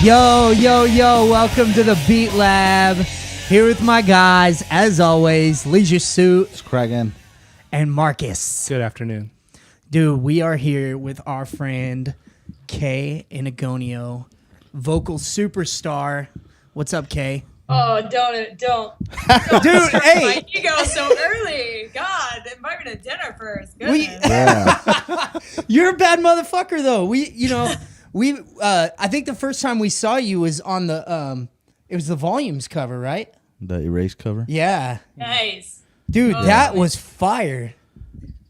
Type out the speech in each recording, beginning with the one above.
Yo, welcome to the Beat Lab. Here with my guys, as always, Leisure Suit. It's Kragan. And Marcus. Good afternoon. Dude, we are here with our friend, Kay Enagonio, vocal superstar. What's up, Kay? Oh, don't. Dude, hey. My ego so early. God, invite me to dinner first. Goodness. You're a bad motherfucker, though. I think the first time we saw you was on the, it was the Volumes cover, right? The Erase cover? Yeah. Nice. Dude, that was fire.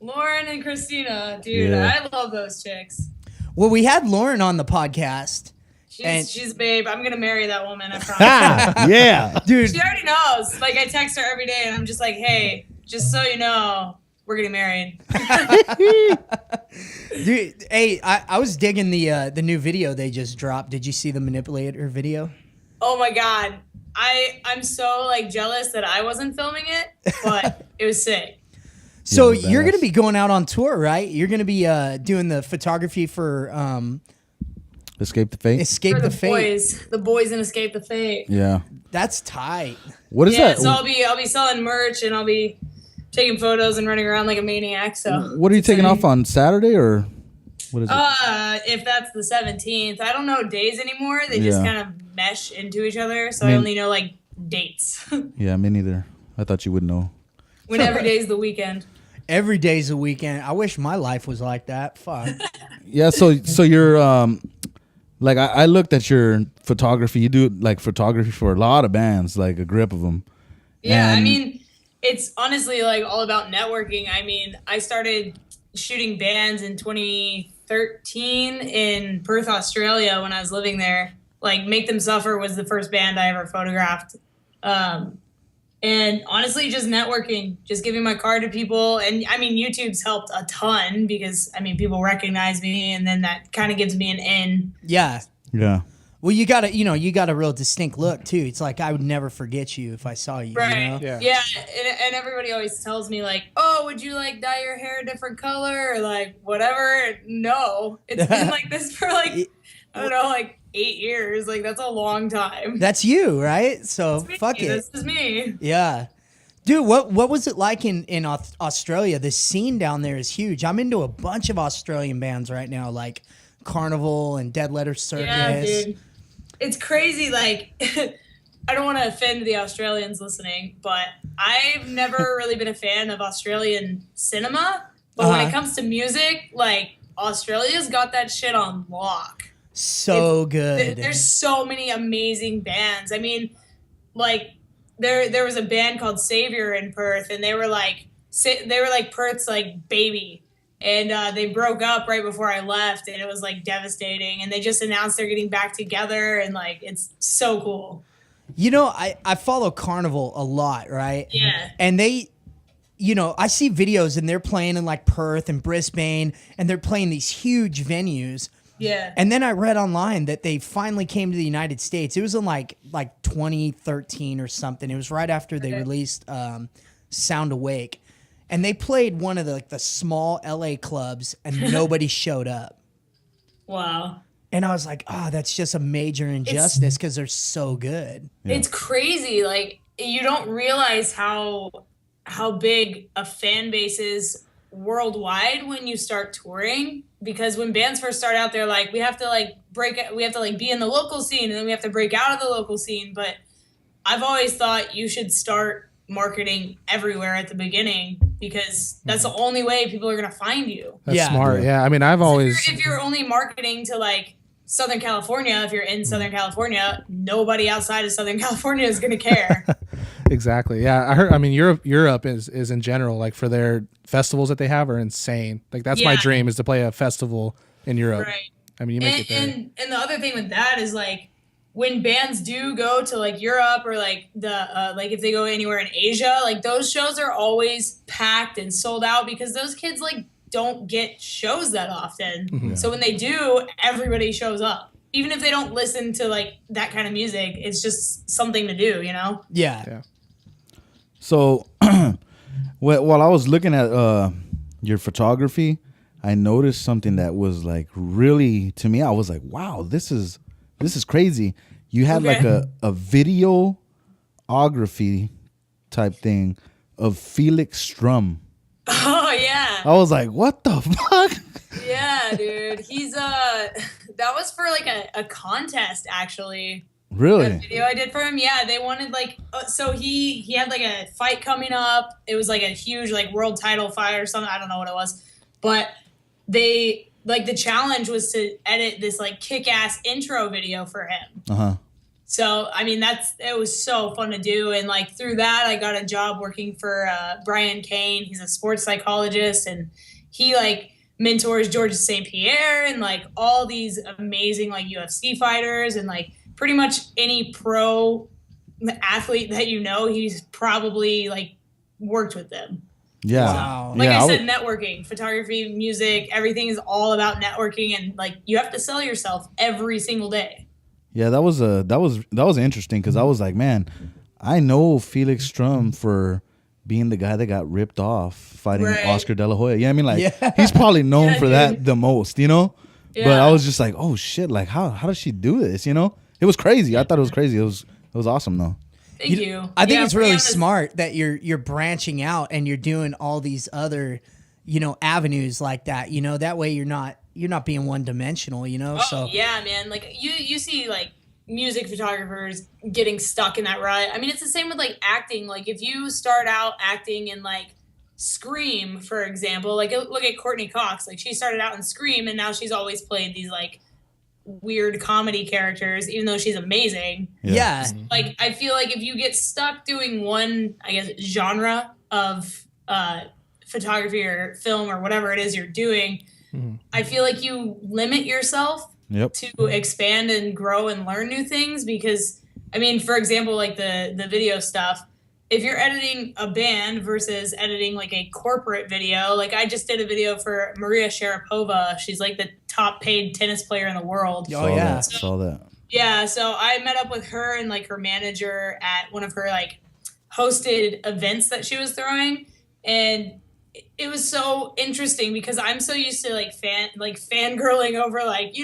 Lauren and Christina, dude, Yeah. I love those chicks. Well, we had Lauren on the podcast. She's a babe. I'm gonna marry that woman, I promise. Yeah. Dude. She already knows. Like, I text her every day and I'm just like, hey, just so you know, we're getting married. Dude, hey, I was digging the new video they just dropped. Did you see the Manipulator video? Oh my God. I'm so like jealous that I wasn't filming it, but it was sick. So Yeah, you're badass. going to be going out on tour, right? You're going to be doing the photography for Escape the Fate? Escape For the the Fate. boys and Escape the Fate. Yeah. That's tight. What is that? So I'll be selling merch and I'll be taking photos and running around like a maniac. So What are you taking off on Saturday or what is it? if that's the 17th, I don't know days anymore. They just Yeah. kind of mesh into each other. So I I mean- only know like dates. Yeah, me neither. I thought you would know. When every day's the weekend. Every day's a weekend. I wish my life was like that. Fuck. Yeah, so you're like I looked at your photography. You do like photography for a lot of bands, like a grip of them. Yeah, I And- mean, it's honestly like all about networking. I mean, I started shooting bands in 2013 in Perth, Australia when I was living there. Like Make Them Suffer was the first band I ever photographed. And honestly, just networking, just giving my card to people. And I mean, YouTube's helped a ton because I mean, people recognize me and then that kind of gives me an in. Yeah. Yeah. Well, you got a real distinct look too. It's like I would never forget you if I saw you. Right. You know? Yeah. And everybody always tells me like, oh, would you like dye your hair a different color or like whatever? No, it's been like this for like, I don't know, like 8 years. Like that's a long time. That's you, right? So That's me. fuck it. This is me. Yeah. Dude, what was it like in Australia? The scene down there is huge. I'm into a bunch of Australian bands right now, like Carnival and Dead Letter Circus. Yeah, dude. It's crazy. Like, I don't want to offend the Australians listening, but I've never really been a fan of Australian cinema. But when it comes to music, like Australia's got that shit on lock. So good. There's so many amazing bands. I mean, like there was a band called Savior in Perth, and they were like Perth's like baby, and they broke up right before I left, and it was like devastating. And they just announced they're getting back together, and like it's so cool. You know, I follow Carnival a lot, right? Yeah. And they, I see videos and they're playing in like Perth and Brisbane, and they're playing these huge venues. Yeah. And then I read online that they finally came to the United States. It was in like 2013 or something. It was right after they released Sound Awake. And they played one of the small LA clubs and nobody showed up. Wow. And I was like, oh, that's just a major injustice because they're so good. Yeah. It's crazy. Like you don't realize how big a fan base is worldwide when you start touring, because when bands first start out, they're like, we have to be in the local scene, and then we have to break out of the local scene. But I've always thought you should start marketing everywhere at the beginning, because that's the only way people are going to find you. That's smart. Yeah. I mean, I've always. If you're only marketing to like Southern California, if you're in Southern California, nobody outside of Southern California is going to care. Exactly. Yeah. I mean, Europe is in general, like for their festivals that they have are insane. Like that's my dream, is to play a festival in Europe. Right. I mean, you make it there. And the other thing with that is like when bands do go to like Europe or like the like if they go anywhere in Asia, like those shows are always packed and sold out because those kids like don't get shows that often. Mm-hmm. So when they do, everybody shows up. Even if they don't listen to like that kind of music, it's just something to do, you know? Yeah. So while I was looking at your photography, I noticed something that was like really, to me, I was like, wow, this is this is crazy. You had like a videography type thing of Felix Strum. Oh yeah. I was like, what the fuck? Yeah, dude. He's that was for like a contest actually. Really? The video I did for him. Yeah, they wanted like so he had like a fight coming up. It was like a huge like world title fight or something. I don't know what it was. But they like the challenge was to edit this like kick-ass intro video for him. Uh-huh. So, I mean, it was so fun to do. And like through that, I got a job working for Brian Kane. He's a sports psychologist and he like mentors Georges St. Pierre and like all these amazing like UFC fighters and like pretty much any pro athlete that you know, he's probably like worked with them. Yeah. Wow. Like yeah, I said, networking, photography, music, everything is all about networking and like you have to sell yourself every single day. Yeah, that was interesting because I was like, man, I know Felix Strum for being the guy that got ripped off fighting Oscar De La Hoya. Yeah, I mean, like he's probably known for that the most, you know. Yeah. But I was just like, oh shit, like how does she do this? You know, it was crazy. I thought it was crazy. It was awesome though. Thank you. I think it's really smart that you're branching out and you're doing all these other, avenues like that. That way you're not being one dimensional. So yeah, man. Like you see like music photographers getting stuck in that rut. I mean, it's the same with like acting. Like if you start out acting in like Scream, for example, like look at Courtney Cox. Like she started out in Scream and now she's always played these like weird comedy characters, even though she's amazing. Yeah. Like I feel like if you get stuck doing one, I guess, genre of photography or film or whatever it is you're doing, I feel like you limit yourself to expand and grow and learn new things. Because I mean, for example, like the video stuff, if you're editing a band versus editing like a corporate video, like I just did a video for Maria Sharapova. She's like the top paid tennis player in the world. Oh yeah. Saw that. Yeah. So I met up with her and like her manager at one of her like hosted events that she was throwing. And it was so interesting because I'm so used to like fangirling over like,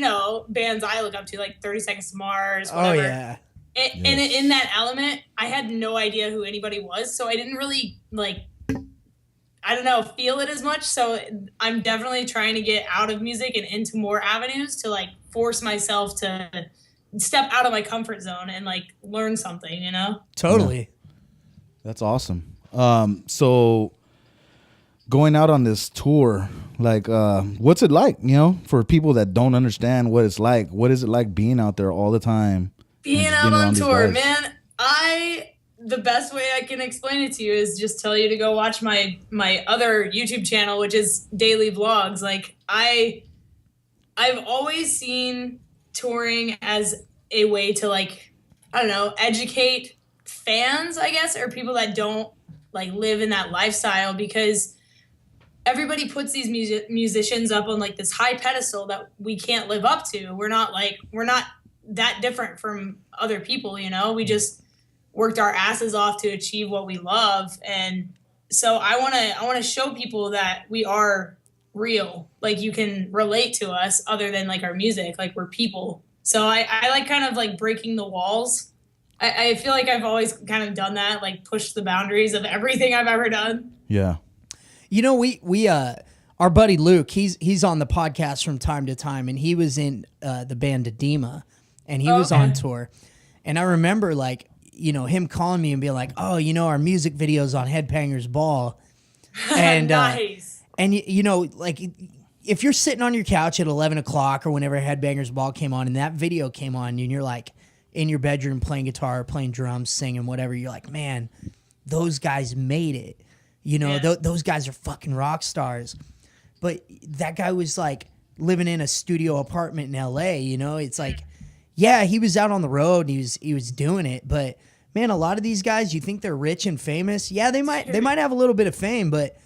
bands I look up to, like 30 Seconds to Mars, whatever. Oh yeah. And in that element, I had no idea who anybody was, so I didn't really feel it as much. So I'm definitely trying to get out of music and into more avenues to like force myself to step out of my comfort zone and like learn something, Totally. Yeah. That's awesome. So going out on this tour, like, what's it like, for people that don't understand what it's like? What is it like being out there all the time? Being out on tour, man, the best way I can explain it to you is just tell you to go watch my other YouTube channel, which is daily vlogs. Like I've always seen touring as a way to like, I don't know, educate fans, I guess, or people that don't like live in that lifestyle, because everybody puts these musicians up on like this high pedestal that we can't live up to. We're not that different from other people, we just worked our asses off to achieve what we love. And so I want to show people that we are real. Like you can relate to us other than like our music, like we're people. So I like kind of like breaking the walls. I feel like I've always kind of done that, like pushed the boundaries of everything I've ever done. Yeah. We our buddy Luke, he's on the podcast from time to time, and he was in the band Edema. And he was on tour. And I remember like, him calling me and being like, oh, our music video's on Headbangers Ball. And, nice. And like if you're sitting on your couch at 11 o'clock or whenever Headbangers Ball came on and that video came on and you're like in your bedroom playing guitar, playing drums, singing, whatever, you're like, man, those guys made it. Those guys are fucking rock stars. But that guy was like living in a studio apartment in LA, it's like, yeah, he was out on the road and he was doing it, but man, a lot of these guys, you think they're rich and famous. Yeah, they might have a little bit of fame, but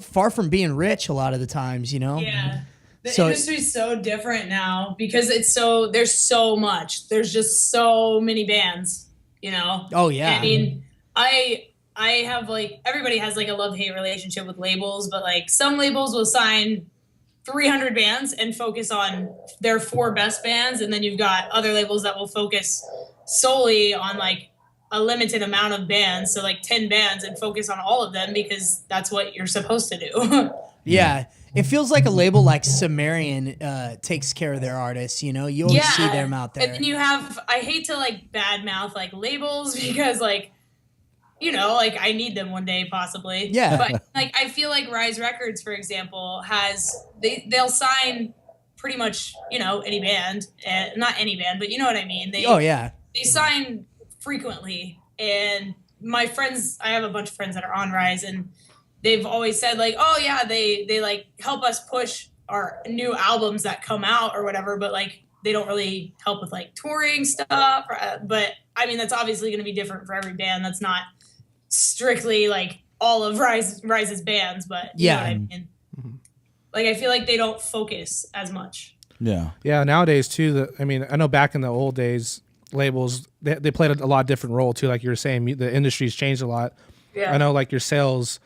far from being rich a lot of the times, Yeah. The industry's so different now because there's so much. There's just so many bands, Oh yeah. I mean, I have like, everybody has like a love-hate relationship with labels, but like some labels will sign 300 bands and focus on their 4 best bands, and then you've got other labels that will focus solely on like a limited amount of bands, so like 10 bands, and focus on all of them because that's what you're supposed to do. Yeah. It feels like a label like Sumerian takes care of their artists, you know? You always see them out there. And then you have, I hate to like badmouth like labels because like, you know, like I need them one day possibly. Yeah. But like I feel like Rise Records, for example, they'll sign pretty much, you know, any band, not any band, but you know what I mean. They sign frequently, and my friends, I have a bunch of friends that are on Rise, and they've always said like, oh yeah, they like help us push our new albums that come out or whatever, but like they don't really help with like touring stuff. But I mean, that's obviously going to be different for every band. That's not strictly like all of Rise's bands, but you know what I mean. Like I feel like they don't focus as much. Yeah. Nowadays too, I mean, I know back in the old days, labels they played a lot different role too. Like you were saying, the industry's changed a lot. Yeah. I know like your sales,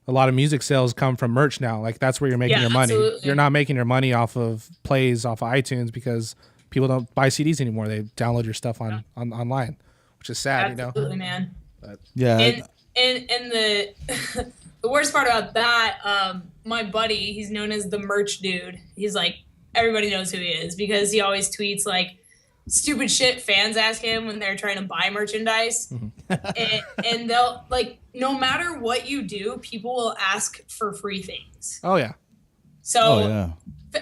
a lot of music sales come from merch now. Like that's where you're making your money. Absolutely. You're not making your money off of plays off of iTunes because people don't buy CDs anymore. They download your stuff on online, which is sad. Absolutely, man. But, yeah. And the the worst part about that, my buddy, he's known as the merch dude. He's like, everybody knows who he is because he always tweets like stupid shit fans ask him when they're trying to buy merchandise. and they'll like, no matter what you do, people will ask for free things. Oh yeah. So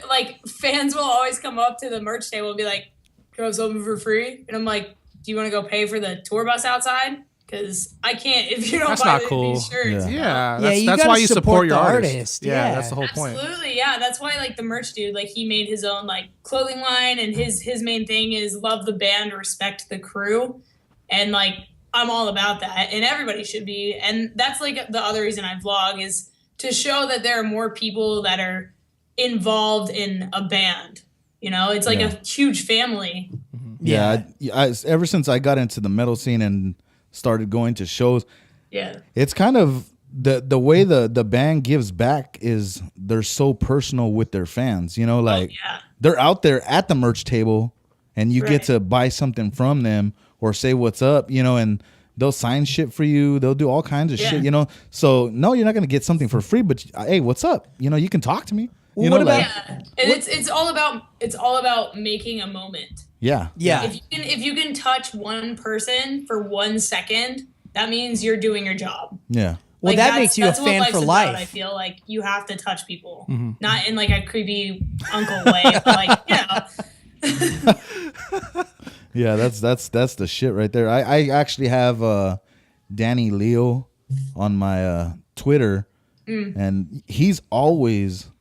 like fans will always come up to the merch table and be like, can I have something for free? And I'm like, do you want to go pay for the tour bus outside? Because I can't if you don't that's buy not cool. these shirts. Yeah, that's why you support your artist. Yeah, that's the whole point. Absolutely, yeah. That's why like the merch dude, like he made his own like clothing line, and his main thing is love the band, respect the crew, and like I'm all about that, and everybody should be. And that's like the other reason I vlog is to show that there are more people that are involved in a band. You know, it's like a huge family. Yeah, I ever since I got into the metal scene and started going to shows, it's kind of the way the band gives back is they're so personal with their fans, you know, like they're out there at the merch table and you get to buy something from them or say what's up, you know, and they'll sign shit for you, they'll do all kinds of shit, you know. So no, you're not gonna get something for free, but hey, what's up, you know, you can talk to me. You know, and it's all about making a moment. Yeah. If you can touch one person for 1 second, that means you're doing your job. Yeah. Well, like that makes you a fan for life. I feel like you have to touch people, not in like a creepy uncle way, but like Yeah, that's the shit right there. I actually have Danny Leo on my Twitter, and he's always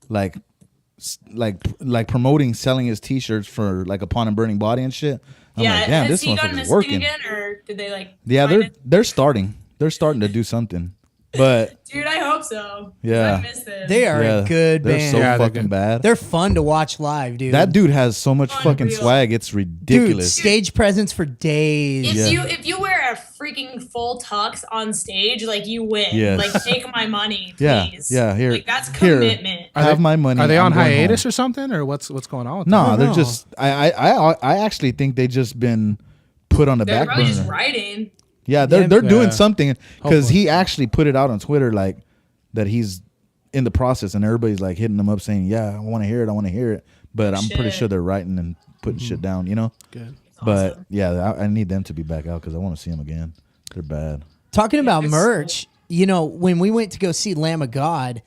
like promoting selling his t-shirts for like Upon and Burning Body and shit. I'm like, damn, this motherfucker's working again, or did they like? Yeah, they're starting to do something. But dude, I hope so. Yeah, I miss them. They are a good band. They're so fucking bad. They're fun to watch live, dude. That dude has so much fucking swag. It's ridiculous. Dude, stage presence for days. If you wear a freaking full tux on stage, like you win. Yes. Like take my money, please. Yeah. Here, like that's commitment. Have my money. Are they on hiatus or something, or what's going on with them? No, they're just. I actually think they just been put on the back burner. They're probably just writing. Yeah, they're doing something because he actually put it out on Twitter like that he's in the process, and everybody's like hitting him up saying, "Yeah, I want to hear it." But I'm pretty sure they're writing and putting shit down, you know. Good. But awesome. yeah, I need them to be back out because I want to see them again. They're bad. Talking about merch, you know, when we went to go see Lamb of God,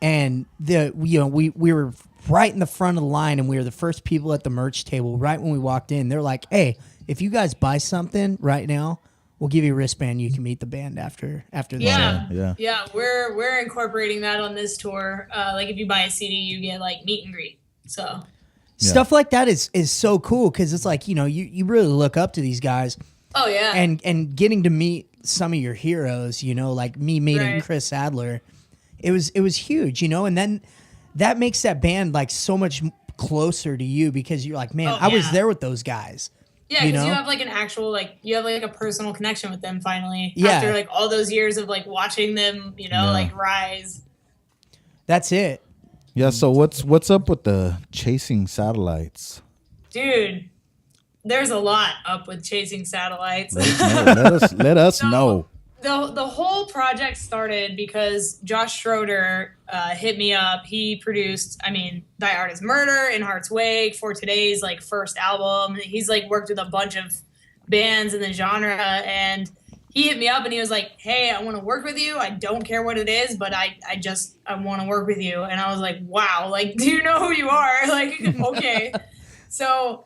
and we were right in the front of the line, and we were the first people at the merch table. Right when we walked in, they're like, "Hey, if you guys buy something right now, we'll give you a wristband. You can meet the band after the show." Yeah. We're incorporating that on this tour. Like if you buy a CD, you get like meet and greet. So stuff like that is so cool because it's like, you know, you really look up to these guys. Oh yeah. And getting to meet some of your heroes, you know, like me meeting Chris Adler, it was huge, you know, and then that makes that band like so much closer to you because you're like, man, I was there with those guys. Yeah, because you have like an actual you have like a personal connection with them finally. Yeah. After like all those years of like watching them, you know, like rise. That's it. Yeah. So what's up with the chasing satellites? Dude, there's a lot up with chasing satellites. Let us know. The whole project started because Josh Schroeder hit me up. He produced, Die Art is Murder, In Heart's Wake, For Today's like first album. He's like worked with a bunch of bands in the genre, and he hit me up and he was like, hey, I want to work with you. I don't care what it is, but I want to work with you. And I was like, wow, like, do you know who you are? Like, okay. So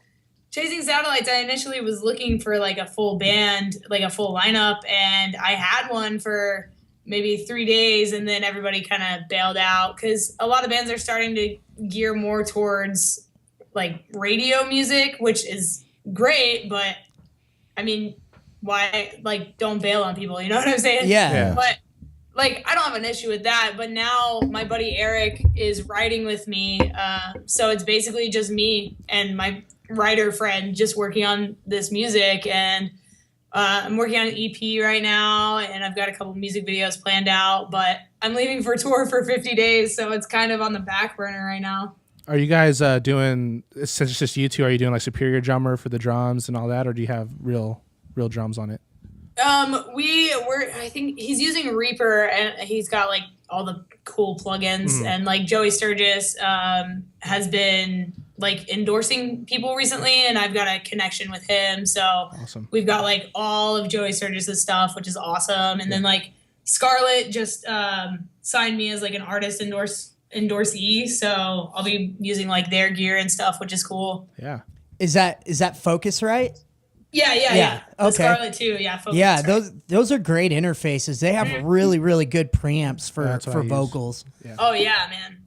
Chasing Satellites, I initially was looking for like a full band, like a full lineup. And I had one for maybe 3 days, and then everybody kind of bailed out because a lot of bands are starting to gear more towards like radio music, which is great, but why, like, don't bail on people, you know what I'm saying? Yeah. But like, I don't have an issue with that, but now my buddy Eric is writing with me, so it's basically just me and my writer friend just working on this music, and I'm working on an EP right now, and I've got a couple music videos planned out, but I'm leaving for tour for 50 days, so it's kind of on the back burner right now. Are you guys doing, since it's just you two, are you doing like Superior Drummer for the drums and all that, or do you have real drums on it? I think he's using Reaper, and he's got like all the cool plugins, and like Joey Sturgis has been like endorsing people recently, and I've got a connection with him, so awesome. We've got like all of Joey Sturgis's stuff, which is awesome. And then like Scarlett just signed me as like an artist endorsee, so I'll be using like their gear and stuff, which is cool. Yeah. Is that Focusrite? Yeah. Okay. Scarlett too. Yeah. Focusrite. Yeah, those are great interfaces. They have really, really good preamps for vocals. Yeah. Oh yeah, man.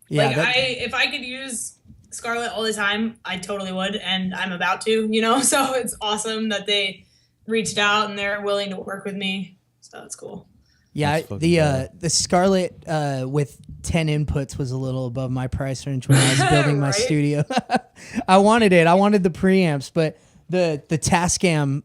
Yeah, like if I could use Scarlett all the time, I totally would, and I'm about to, so it's awesome that they reached out and they're willing to work with me. So that's cool. Yeah, the Scarlett with 10 inputs was a little above my price range when I was building my studio. I wanted it. I wanted the preamps, but the Tascam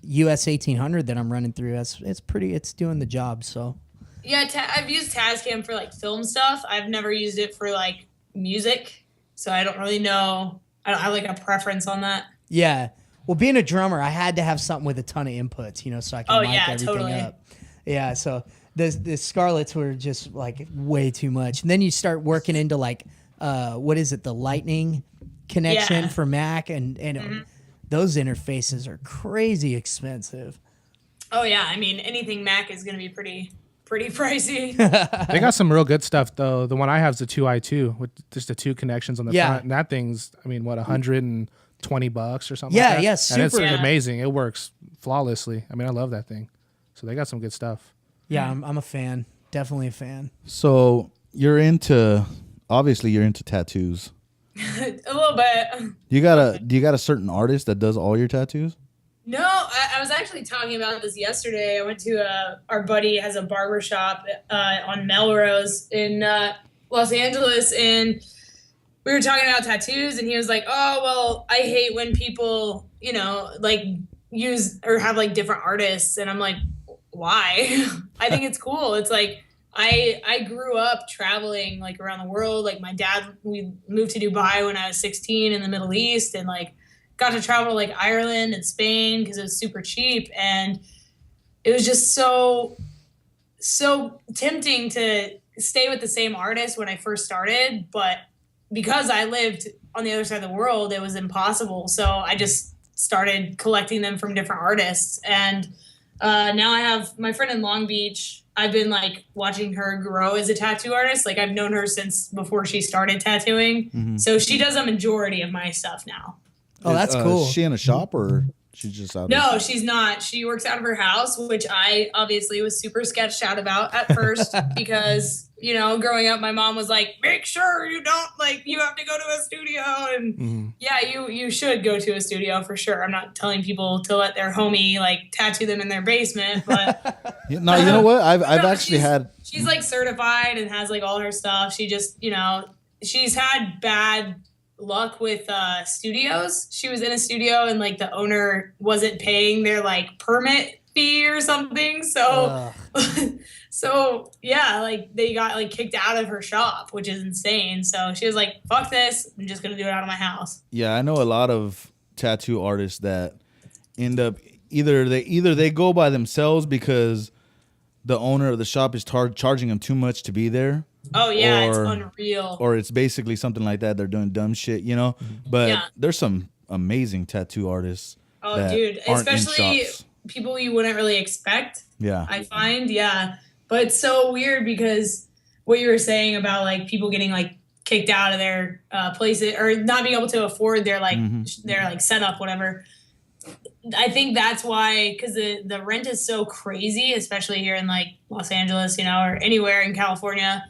US 1800 that I'm running through, it's doing the job. So yeah, I've used Tascam for like film stuff. I've never used it for like music, so I don't really know. I don't have like a preference on that. Yeah, well, being a drummer, I had to have something with a ton of inputs, so I can mic everything up. Yeah, so the Scarletts were just like way too much, and then you start working into like what is it, the Lightning connection for Mac, and those interfaces are crazy expensive. Oh yeah, anything Mac is going to be pretty pricey. They got some real good stuff though. The one I have is the 2i2 with just the two connections on the front, and that thing's $120 or something. Yeah, like that. yeah, super. And it's amazing. It works flawlessly. I love that thing. So they got some good stuff. Yeah, I'm a fan. Definitely a fan. So obviously you're into tattoos. A little bit. Do you got a certain artist that does all your tattoos? No, I was actually talking about this yesterday. I went to our buddy has a barber shop on Melrose in Los Angeles, and we were talking about tattoos, and he was like, oh, well, I hate when people, like use or have like different artists. And I'm like, why? I think it's cool. It's like, I grew up traveling like around the world. Like my dad, we moved to Dubai when I was 16 in the Middle East, and like got to travel to like Ireland and Spain because it was super cheap. And it was just so tempting to stay with the same artist when I first started. But because I lived on the other side of the world, it was impossible. So I just started collecting them from different artists. And now I have my friend in Long Beach. I've been like watching her grow as a tattoo artist. Like I've known her since before she started tattooing. Mm-hmm. So she does a majority of my stuff now. Oh, that's cool. Is she in a shop or she's just out? No, she's not. She works out of her house, which I obviously was super sketched out about at first because, growing up, my mom was like, make sure you don't you have to go to a studio. And yeah, you should go to a studio for sure. I'm not telling people to let their homie tattoo them in their basement, but no, you know what? I've actually she's like certified and has like all her stuff. She just, she's had bad luck with studios. She was in a studio and like the owner wasn't paying their permit fee or something, so So yeah, like they got like kicked out of her shop, which is insane. So she was like, "Fuck this! I'm just gonna do it out of my house." Yeah, I know a lot of tattoo artists that end up either they go by themselves because the owner of the shop is charging them too much to be there. Oh yeah, it's unreal. Or it's basically something like that. They're doing dumb shit, you know. But there's some amazing tattoo artists. Oh, dude, especially people you wouldn't really expect. Yeah, I find, but it's so weird because what you were saying about like people getting like kicked out of their places or not being able to afford their like their like setup, whatever. I think that's why, because the rent is so crazy, especially here in like Los Angeles, you know, or anywhere in California.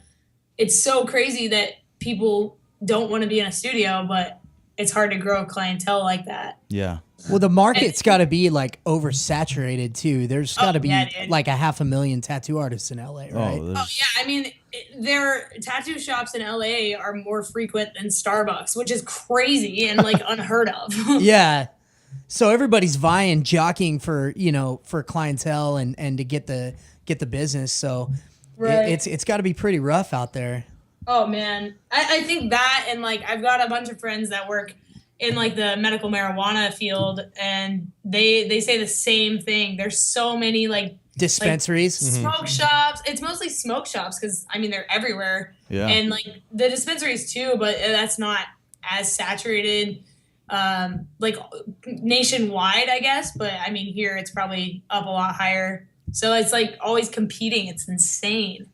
It's so crazy that people don't want to be in a studio, but it's hard to grow a clientele like that. Yeah. Well, the market's got to be like oversaturated too. There's got to be like 500,000 tattoo artists in LA, right? Oh yeah, I mean, their tattoo shops in LA are more frequent than Starbucks, which is crazy and like unheard of. Yeah. So everybody's jockeying for, you know, for clientele and to get the business. So it's got to be pretty rough out there. Oh man, I think that, and like I've got a bunch of friends that work in like the medical marijuana field, and they say the same thing. There's so many like dispensaries, smoke shops. It's mostly smoke shops because I mean they're everywhere. Yeah, and like the dispensaries too, but that's not as saturated. Like nationwide, I guess, but I mean here it's probably up a lot higher. So it's like always competing. It's insane.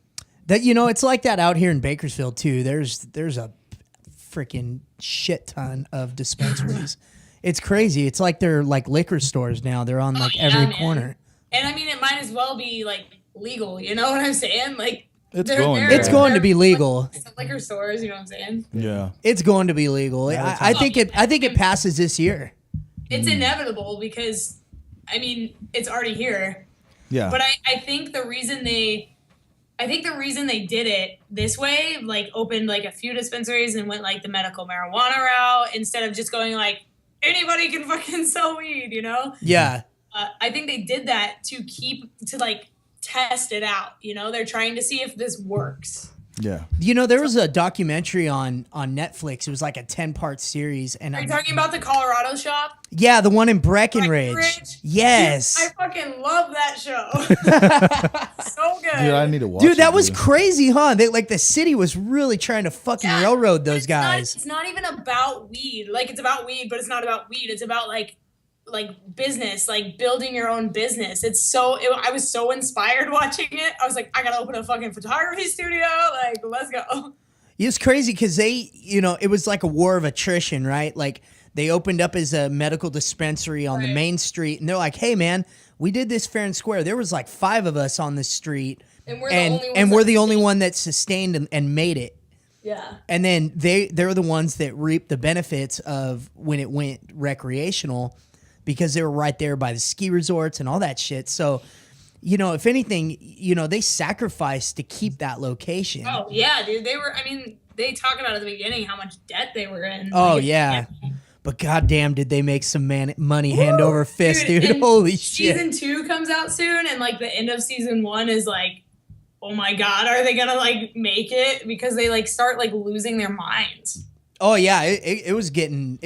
That, you know, it's like that out here in Bakersfield too. There's a freaking shit ton of dispensaries. It's crazy. It's like they're like liquor stores now. They're on like every corner. And I mean, it might as well be like legal. You know what I'm saying? Like it's going to be legal. Like, liquor stores. You know what I'm saying? Yeah, it's going to be legal. I think it passes this year. It's inevitable because, I mean, it's already here. Yeah. But I think the reason they did it this way, like opened like a few dispensaries and went like the medical marijuana route instead of just going like anybody can fucking sell weed, you know? Yeah. I think they did that to like test it out. You know, they're trying to see if this works. Yeah. You know, there was a documentary on Netflix. It was like a 10-part series. And are you talking about the Colorado shop? Yeah, the one in Breckenridge. Yes. Dude, I fucking love that show. So good. Dude, I need to watch Dude, that was crazy, huh? They like the city was really trying to fucking railroad those guys. It's not even about weed. Like it's about weed, but it's not about weed. It's about like business, like building your own business. I was so inspired watching it. I was like, I gotta open a fucking photography studio. Like, let's go. It's crazy because they, you know, it was like a war of attrition, right? Like they opened up as a medical dispensary on the main street, and they're like, hey man, we did this fair and square. There was like 5 of us on the street, and we're the only one that sustained and made it. Yeah. And then they're the ones that reaped the benefits of when it went recreational, because they were right there by the ski resorts and all that shit. So, you know, if anything, you know, they sacrificed to keep that location. Oh, yeah, dude. They talk about at the beginning how much debt they were in. Oh, yeah. But goddamn, did they make some money hand over fist, dude. Holy shit. Season 2 comes out soon, and like the end of season 1 is like, oh my God, are they gonna like make it? Because they like start like losing their minds. Oh yeah, it was getting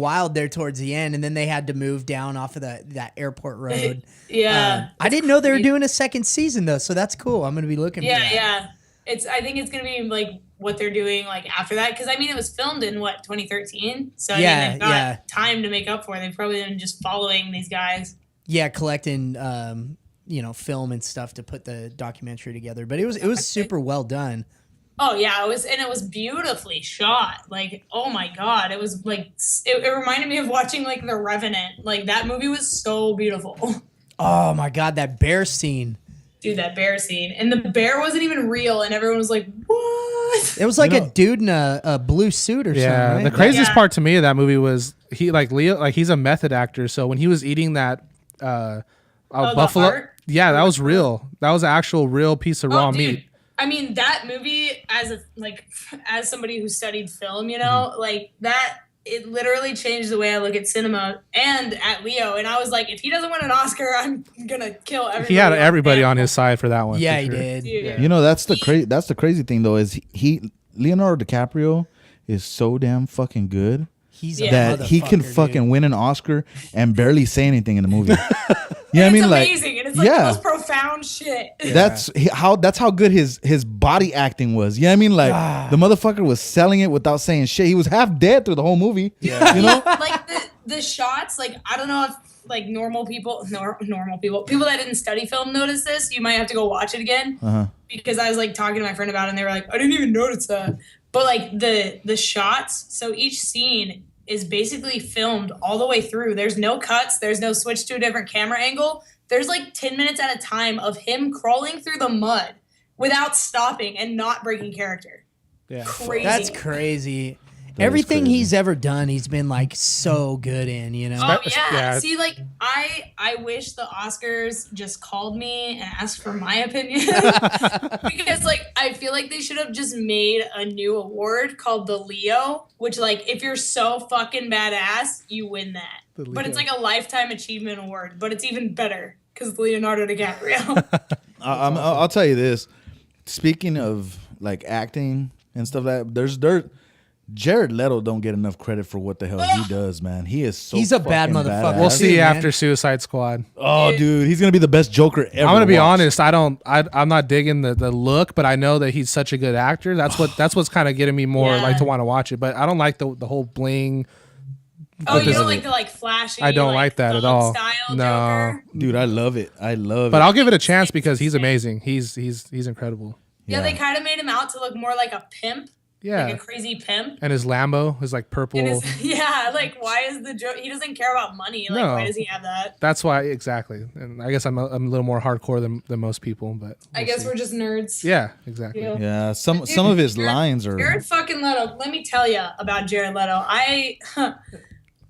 wild there towards the end, and then they had to move down off of that airport road. Yeah, I didn't know they were doing a second season though, so that's cool. I'm gonna be looking. for that. Yeah. I think it's gonna be like what they're doing like after that, because I mean it was filmed in 2013, so I mean, they've got time to make up for it. They've probably been just following these guys. Yeah, collecting you know, film and stuff to put the documentary together, but it was super well done. Oh yeah, it was beautifully shot. Like, oh my God, it was like it reminded me of watching like The Revenant. Like that movie was so beautiful. Oh my God, that bear scene. Dude, that bear scene, and the bear wasn't even real, and everyone was like, "What?" It was like a dude in a blue suit or something. Right? The craziest part to me of that movie was he's a method actor. So when he was eting that buffalo, that was real. That was an actual real piece of raw meat. I mean, that movie, as somebody who studied film, you know, like that, it literally changed the way I look at cinema and at Leo. And I was like, if he doesn't win an Oscar, I'm gonna kill everybody. He had everybody on his side for that one. Yeah, for he sure. did. Dude. You know, that's the crazy thing though is Leonardo DiCaprio is so damn fucking good He's a that he can motherfucker, fucking dude. win an Oscar and barely say anything in the movie. Yeah, I It's mean, amazing, and it's like the yeah. most profound shit. That's how good his body acting was. Yeah, I mean, like the motherfucker was selling it without saying shit. He was half dead through the whole movie. Yeah, you know. Like the shots, like I don't know if like normal people that didn't study film notice this. You might have to go watch it again because I was like talking to my friend about it, and they were like, I didn't even notice that. But like the shots, so each scene is basically filmed all the way through. There's no cuts. There's no switch to a different camera angle. There's like 10 minutes at a time of him crawling through the mud without stopping and not breaking character. Yeah. Crazy. That's crazy. That is Everything crazy. he's ever done, he's been like so good in, you know? Oh yeah. Yeah. See, like I wish the Oscars just called me and asked for my opinion because like I feel like they should have just made a new award called the Leo, which like if you're so fucking badass, you win that. But it's like a lifetime achievement award, but it's even better because Leonardo DiCaprio. I'll tell you this. Speaking of like acting and stuff like that, Jared Leto don't get enough credit for what the hell he does, man. He is so He's a bad fucking motherfucker. badass. We'll see man. after Suicide Squad. Oh, dude, he's gonna be the best Joker ever. I'm gonna be watched. honest. I'm not digging the look, but I know that he's such a good actor. That's what's kind of getting me more Yeah. like to want to watch it. But I don't like the whole bling. Oh, you this- don't like the like flashy? I don't like that at thug all. Style No. Joker? Dude, I love it. I love But it. I'll give it a chance because he's amazing. He's incredible. Yeah, they kind of made him out to look more like a pimp, Yeah. like a crazy pimp. And his Lambo is like purple. And yeah, like why is the joke? He doesn't care about money. Like No. why does he have that? That's why exactly. And I guess I'm a little more hardcore than most people, but I guess we're just nerds. yeah, exactly. Yeah. Yeah, some of his lines are. Jared fucking Leto. Let me tell you about Jared Leto.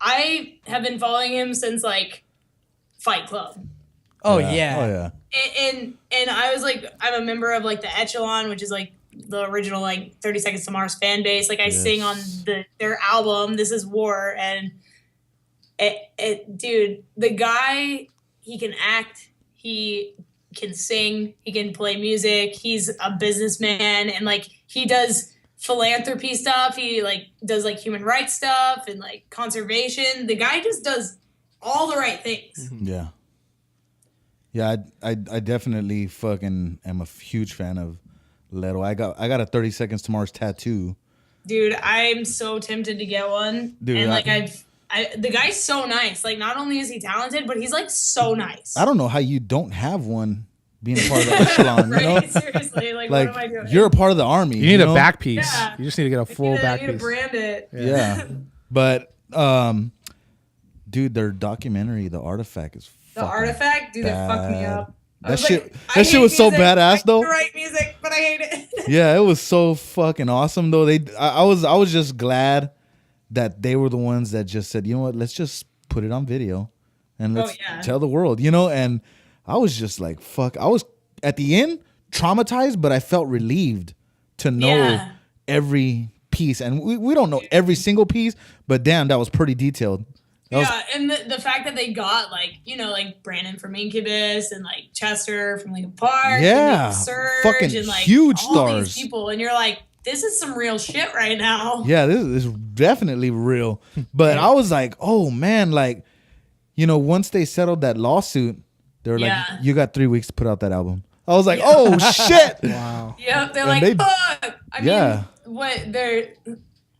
I have been following him since like Fight Club. Oh, Oh yeah. yeah. And I was like, I'm a member of like the Echelon, which is like the original like 30 Seconds to Mars fan base. Like I sing on their album This Is War, and dude, the guy, he can act, he can sing, he can play music, he's a businessman, and like he does philanthropy stuff, he like does like human rights stuff and like conservation. The guy just does all the right things. Yeah. Yeah, I definitely fucking am a huge fan of Leto. I got a 30 Seconds to Mars tattoo. Dude, I'm so tempted to get one. Dude, and like the guy's so nice. Like not only is he talented, but he's like so nice. I don't know how you don't have one being a part of the Echelon. Right? You know? Seriously, like Like what am I doing? you're a part of the army. You need know? a back piece. Yeah. You just need to get a full back I need to piece. brand it. Yeah. But dude, their documentary, The Artifact, is The fucking Artifact, dude, that fucked me bad. up. I That was shit like, I that shit hate was so music. badass I though. can write music, but I hate it. Yeah, it was so fucking awesome though. I was just glad that they were the ones that just said, you know what, let's just put it on video and let's tell the world, you know. And I was just like, fuck. I was at the end traumatized, but I felt relieved to know every piece. And we don't know every single piece, but damn, that was pretty detailed. Yeah, and the fact that they got like, you know, like Brandon from Incubus and like Chester from Linkin Park, Yeah, and Surge, fucking and like huge all stars. these people, and you're like, this is some real shit right now. Yeah, this is definitely real. But I was like, oh man, like, you know, once they settled that lawsuit, they were like, you got 3 weeks to put out that album. I was like, oh shit. Wow. Yep, they're And like, fuck. I Yeah. mean, what they're.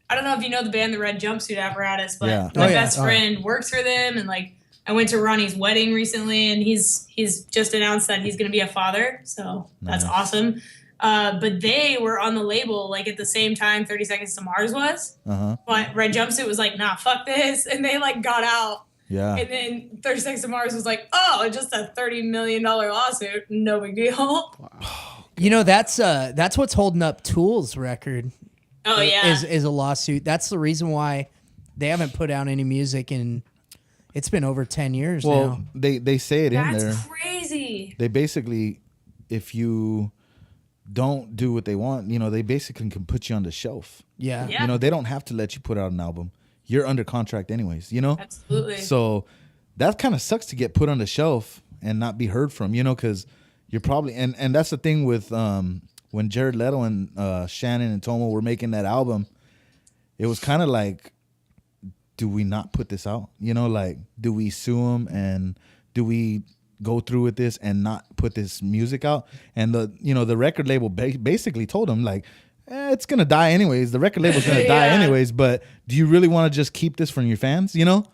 I don't know if you know the band, the Red Jumpsuit Apparatus, but Yeah. my Oh, yeah. best friend works for them, and like I went to Ronnie's wedding recently, and he's just announced that he's going to be a father, so that's awesome. But they were on the label like at the same time 30 Seconds to Mars was, but Red Jumpsuit was like, nah, fuck this, and they like got out. Yeah. And then 30 Seconds to Mars was like, oh, it's just a $30 million lawsuit, no big deal. You know, that's what's holding up Tool's record. Oh yeah, Is a lawsuit. That's the reason why they haven't put out any music in. It's been over 10 years Well, now. they say it in that's there. crazy. They basically, if you don't do what they want, you know, they basically can put you on the shelf. Yeah. Yeah. You know, they don't have to let you put out an album. you're under contract anyways, you know? Absolutely. So that kind of sucks to get put on the shelf and not be heard from, you know, because you're probably, and that's the thing with when Jared Leto and Shannon and Tomo were making that album, it was kind of like, do we not put this out? You know, like, do we sue them and do we go through with this and not put this music out? And the record label basically told them like, it's gonna die anyways. The record label's gonna die anyways. But do you really want to just keep this from your fans? You know?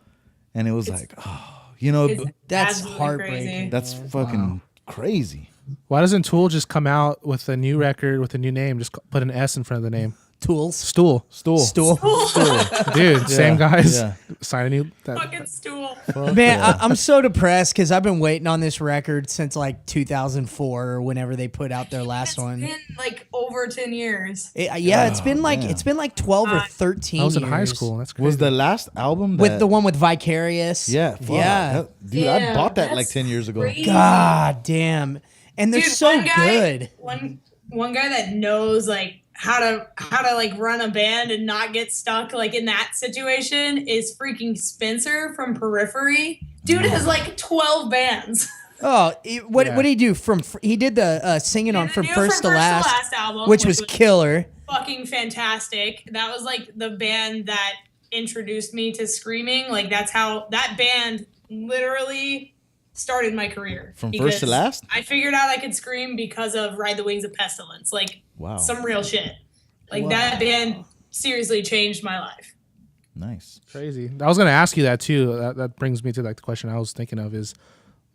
And it was like, oh, you know, that's absolutely heartbreaking. crazy. that's fucking crazy. Why doesn't Tool just come out with a new record with a new name? Just put an S in front of the name. Tools. Stool. Dude, same guys. Yeah. Sign a new. Fucking stool. Man, I'm so depressed because I've been waiting on this record since like 2004 or whenever they put out their last one. It's been like over 10 years. It's been like 12 or 13 I was in years. high school. That's crazy. Was the last album With the one with Vicarious. Yeah, fuck. Yeah. Dude, I Yeah, bought that like that's 10 years ago. crazy. God damn. And they're Dude, so one guy- good. One guy that knows like how to like run a band and not get stuck like in that situation is freaking Spencer from Periphery. Dude has like 12 bands. Oh, what did he do? He did the singing on The From new First to Last, album, which was killer. fucking fantastic. That was like the band that introduced me to screaming. Like that's how that band literally started my career. From First to Last? I figured out I could scream because of Ride the Wings of Pestilence. Like Wow. some real shit. Like that band seriously changed my life. Nice. Crazy. I was gonna ask you that too. That brings me to like the question I was thinking of is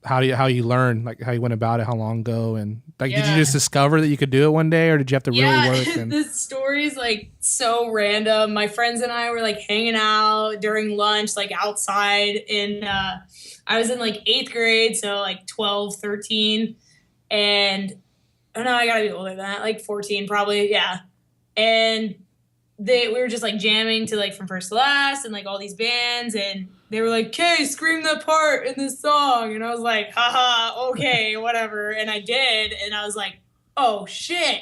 how you learn, like how you went about it, how long ago, and like did you just discover that you could do it one day, or did you have to really work? And this story's like so random. My friends and I were like hanging out during lunch, like outside in I was in like 8th grade, so like 12, 13. And oh no, I gotta be older than that, like 14 probably, yeah. And we were just like jamming to like From First to Last and like all these bands, and they were like, "Okay, scream that part in this song," and I was like, "Haha, okay, whatever." And I did, and I was like, "Oh shit!"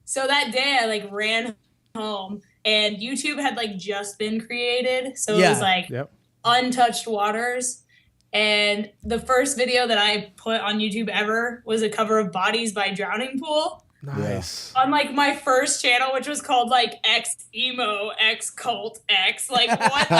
So that day, I like ran home, and YouTube had like just been created, so it was like untouched waters. And the first video that I put on YouTube ever was a cover of "Bodies" by Drowning Pool. nice. On like my first channel, which was called like X Emo X Cult X, like what?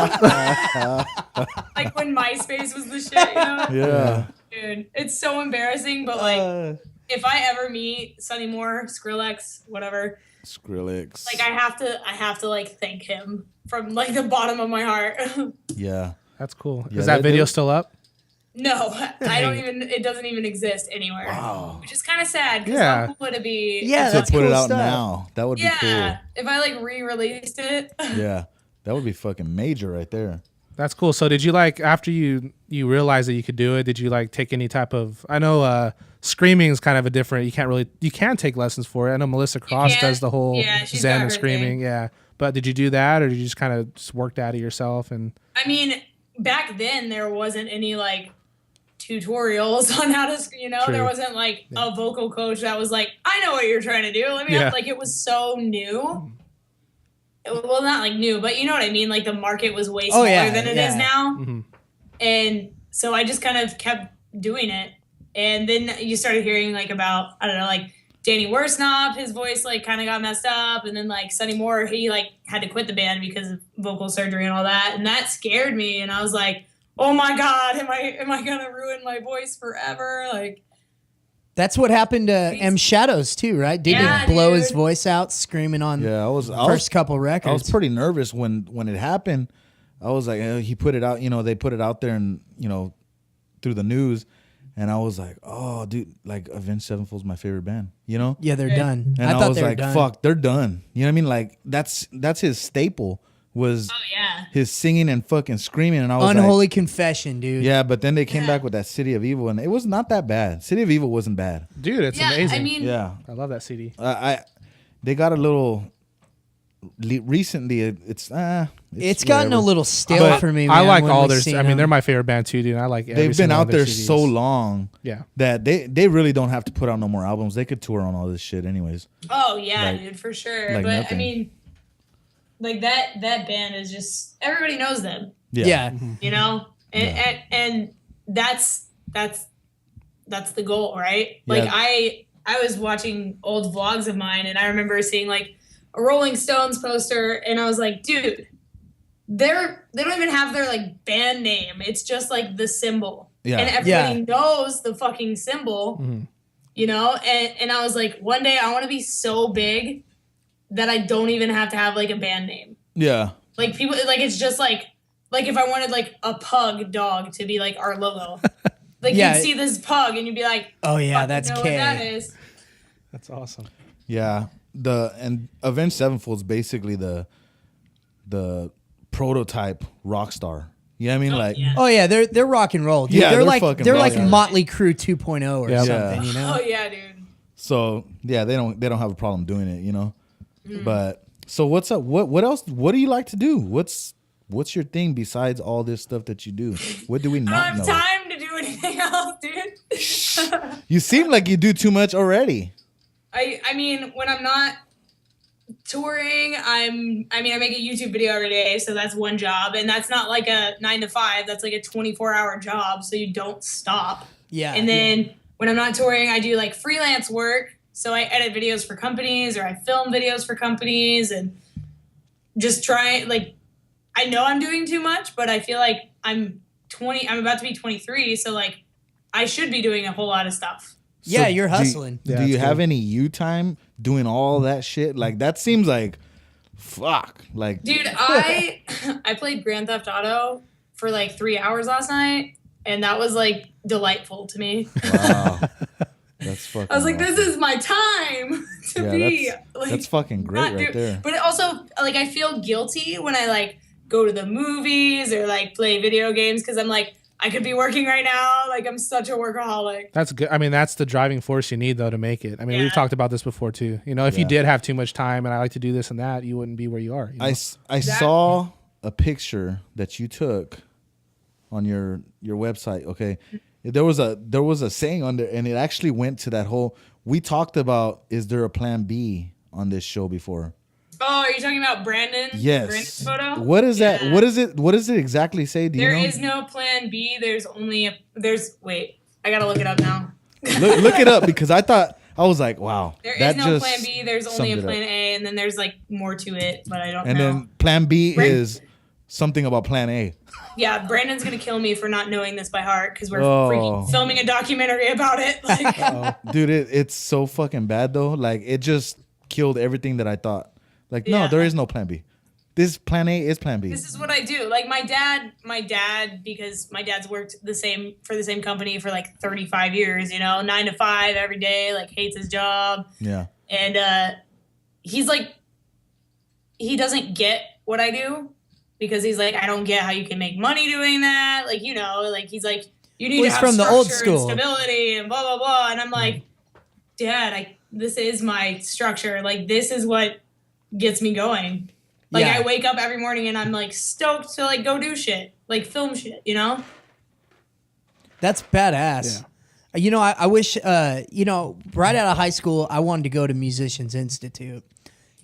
Like when MySpace was the shit, you know? Yeah. Dude, it's so embarrassing, but like if I ever meet Sonny Moore, Skrillex, whatever, Skrillex. like I have to like thank him from like the bottom of my heart. Yeah. That's cool. Yeah, Is that they video do. still up? No, I don't even. It doesn't even exist anywhere. Wow. Which is kind of sad. Because Yeah. how cool would it be? Yeah, To that's put cool it out stuff. now, that would be Yeah. If I like re-released it. cool. Yeah. That would be fucking major right there. That's cool. So did you like after you realized that you could do it? Did you like take any type of? I know screaming is kind of a different. You can take lessons for it. I know Melissa Cross does the whole she's Zen got and her screaming. thing. Yeah, but did you do that, or did you just kind of just worked at it yourself? And I mean, back then there wasn't any like tutorials on how to, True. there wasn't like a vocal coach that was like, "I know what you're trying to do. Let me help." Like it was so new. Well, not like new, but you know what I mean? Like the market was way smaller than it is now. Mm-hmm. And so I just kind of kept doing it. And then you started hearing like about, I don't know, like Danny Worsnop, his voice like kind of got messed up. And then like Sonny Moore, he like had to quit the band because of vocal surgery and all that. And that scared me. And I was like, oh my God, am I going to ruin my voice forever? Like, That's what happened to M Shadows too, right? Did Yeah, he blow dude. his voice out screaming on Yeah, I was first couple records? I was pretty nervous when it happened. I was like, he put it out, they put it out there and, through the news. And I was like, oh, dude, like Avenged Sevenfold's my favorite band, Yeah, they're done. And I thought was they were like, done. fuck, they're done. You know what I mean? Like that's his staple was oh yeah. his singing and fucking screaming. And I was Unholy like, Confession, dude. yeah, but then they came back with that City of Evil, and it was not that bad. City of Evil wasn't bad. dude, it's Yeah, amazing. I mean, Yeah, I love that CD. they got a little recently. It's gotten a whatever. little stale But for me. I Man, like when all we've their. seen I mean, them. they're my favorite band too, dude. I like. Every They've been single out one of their there so CDs. long Yeah. that they really don't have to put out no more albums. They could tour on all this shit anyways. Oh yeah, Like- dude, for sure. like But nothing. I mean, like that band is just, everybody knows them. Yeah. You know, and that's the goal, right? Like I was watching old vlogs of mine, and I remember seeing like a Rolling Stones poster, and I was like, dude, they don't even have their like band name. It's just like the symbol, and everybody knows the fucking symbol, you know. And I was like, one day I want to be so big that I don't even have to have like a band name. Yeah. Like people, like it's just like if I wanted like a pug dog to be like our logo, like you'd see this pug and you'd be like, oh yeah, that's you know K. what that is. That's awesome. Yeah. And Avenged Sevenfold's basically the prototype rock star. You know what I mean? Like, oh yeah, they're rock and roll. Dude. Yeah, they're like fucking Motley Crue 2.0 or something. You know? Oh yeah, dude. so yeah, they don't have a problem doing it, you know. But so what's up? What else? What do you like to do? What's your thing besides all this stuff that you do? What do we not know? I don't have time to do anything else, dude. You seem like you do too much already. I mean, when I'm not touring, I make a YouTube video every day, so that's one job, and that's not like a 9 to 5. That's like a 24-hour job, so you don't stop. Yeah. And then when I'm not touring, I do like freelance work. So I edit videos for companies, or I film videos for companies, and just try, like, I know I'm doing too much, but I feel like I'm about to be 23, so like I should be doing a whole lot of stuff. Yeah, you're hustling. Do you have any you time doing all that shit? Like that seems like fuck. Like, dude, I played Grand Theft Auto for like 3 hours last night, and that was like delightful to me. Wow. That's fucking I was like, awesome. this is my time to be. Like, that's fucking great right there. But also, like, I feel guilty when I like go to the movies or like play video games, because I'm like, I could be working right now. Like, I'm such a workaholic. That's good. I mean, that's the driving force you need, though, to make it. I mean, we've talked about this before, too. You know, if you did have too much time and I like to do this and that, you wouldn't be where you are. You know? I saw a picture that you took on your website. Okay. There was a saying on there, and it actually went to that whole, we talked about, is there a plan B on this show before? Oh, are you talking about Brandon? Yes. Brandon's photo? What is that? What is it? What does it exactly say? Do you know? There is no plan B. Wait, I gotta look it up now. look it up, because I was like, wow. There is no plan B. There's only a plan A, and then there's like more to it, but I don't know. And then plan B is something about plan A. Yeah, Brandon's gonna kill me for not knowing this by heart, because we're freaking filming a documentary about it. Like, dude, it's so fucking bad though. Like, it just killed everything that I thought. Like, no, there is no plan B. This plan A is plan B. This is what I do. Like my dad, because my dad's worked for the same company for like 35 years, you know, 9 to 5 every day, like hates his job. Yeah. And he's like, he doesn't get what I do, because he's like, I don't get how you can make money doing that. Like, you know, like he's like, you need to have from the old structure school and stability and blah, blah, blah. And I'm like, Dad, this is my structure. Like, this is what gets me going. Like, I wake up every morning and I'm like stoked to like go do shit, like film shit, you know? That's badass. Yeah. You know, I wish, you know, right out of high school, I wanted to go to Musicians Institute.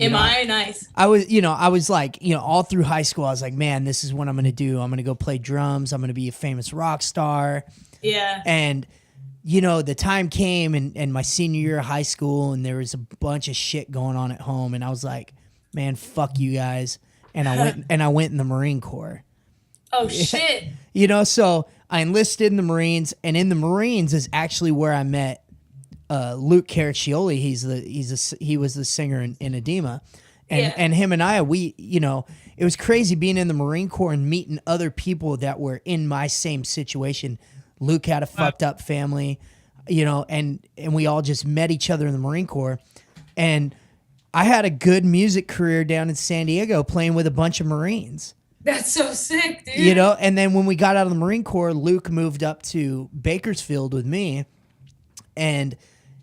Nice. I was like, you know, all through high school, I was like, man, this is what I'm going to do. I'm going to go play drums. I'm going to be a famous rock star. Yeah. And, you know, the time came and my senior year of high school, and there was a bunch of shit going on at home. And I was like, man, fuck you guys. And I went in the Marine Corps. Oh, shit. You know, so I enlisted in the Marines, and in the Marines is actually where I met Luke Caraccioli. He was the singer in Edema, and him and I, we, you know, it was crazy being in the Marine Corps and meeting other people that were in my same situation. Luke had a fucked up family, you know, and we all just met each other in the Marine Corps, and I had a good music career down in San Diego playing with a bunch of Marines. That's so sick, dude. You know, and then when we got out of the Marine Corps, Luke moved up to Bakersfield with me, and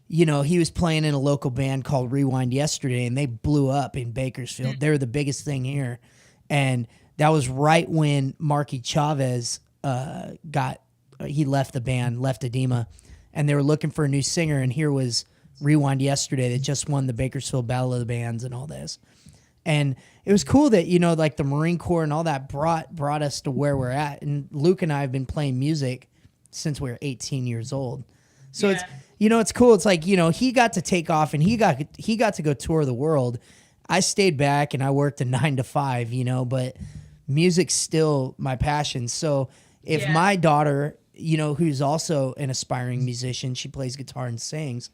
you know, he was playing in a local band called Rewind Yesterday, and they blew up in Bakersfield. They were the biggest thing here. And that was right when Marky Chavez he left the band, left Edema, and they were looking for a new singer, and here was Rewind Yesterday that just won the Bakersfield Battle of the Bands and all this. And it was cool that, you know, like the Marine Corps and all that brought us to where we're at. And Luke and I have been playing music since we were 18 years old. So it's, you know, it's cool. It's like, you know, he got to take off and he got to go tour the world. I stayed back and I worked a 9 to 5, you know, but music's still my passion. So if my daughter, you know, who's also an aspiring musician, she plays guitar and sings,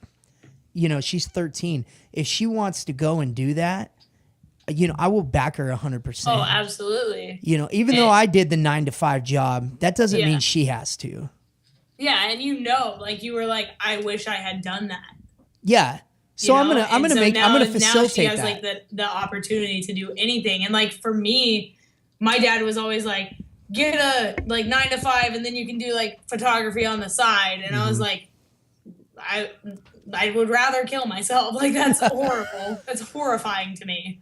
you know, she's 13. If she wants to go and do that, you know, I will back her 100%. Oh, absolutely. You know, even though I did the 9 to 5 job, that doesn't mean she has to. Yeah, and you know, like you were like, I wish I had done that. Yeah. So I'm gonna facilitate now she has like the opportunity to do anything. And like for me, my dad was always like, get a like 9 to 5 and then you can do like photography on the side. And I was like, I would rather kill myself. Like that's horrible. That's horrifying to me.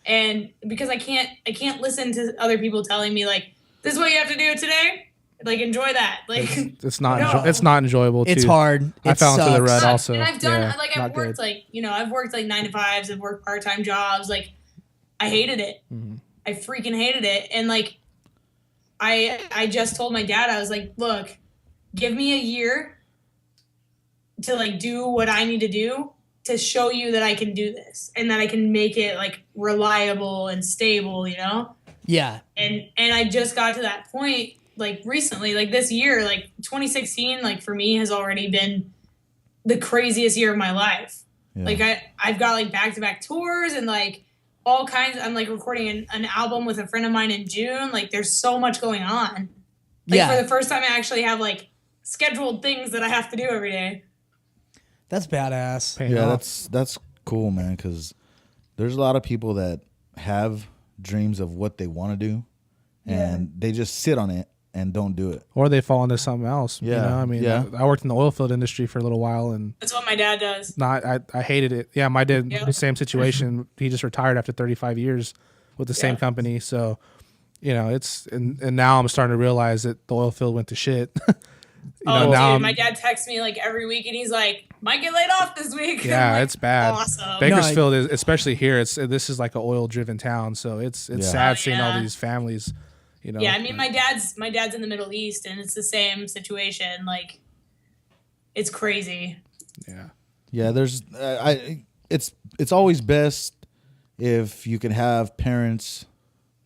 And because I can't listen to other people telling me like, this is what you have to do today. Like enjoy that. Like it's not it's not enjoyable too. It's hard. I fell into the rut also. And I've done like I've worked good. like, you know, I've worked like 9 to 5s, I've worked part-time jobs. Like I hated it. I freaking hated it. And like I just told my dad, I was like, look, give me a year to like do what I need to do to show you that I can do this and that I can make it like reliable and stable, you know? Yeah. And I just got to that point like recently, like this year, like 2016, like for me has already been the craziest year of my life. Yeah. Like I've got like back-to-back tours and like all kinds. I'm like recording an album with a friend of mine in June. Like there's so much going on. Like for the first time I actually have like scheduled things that I have to do every day. That's badass. That's cool, man, because there's a lot of people that have dreams of what they want to do and they just sit on it and don't do it, or they fall into something else. You know? I mean, I worked in the oil field industry for a little while, and that's what my dad does. I hated it. Yeah, my dad, the same situation. He just retired after 35 years with the same company. So, you know, it's and now I'm starting to realize that the oil field went to shit. Dude, my dad texts me like every week, and he's like, "Might get laid off this week." Yeah, like, it's bad. Awesome. Bakersfield is, especially here. This is like an oil-driven town, so it's sad seeing all these families. You know. Yeah, I mean, my dad's in the Middle East, and it's the same situation. Like, it's crazy. Yeah. Yeah, there's it's always best if you can have parents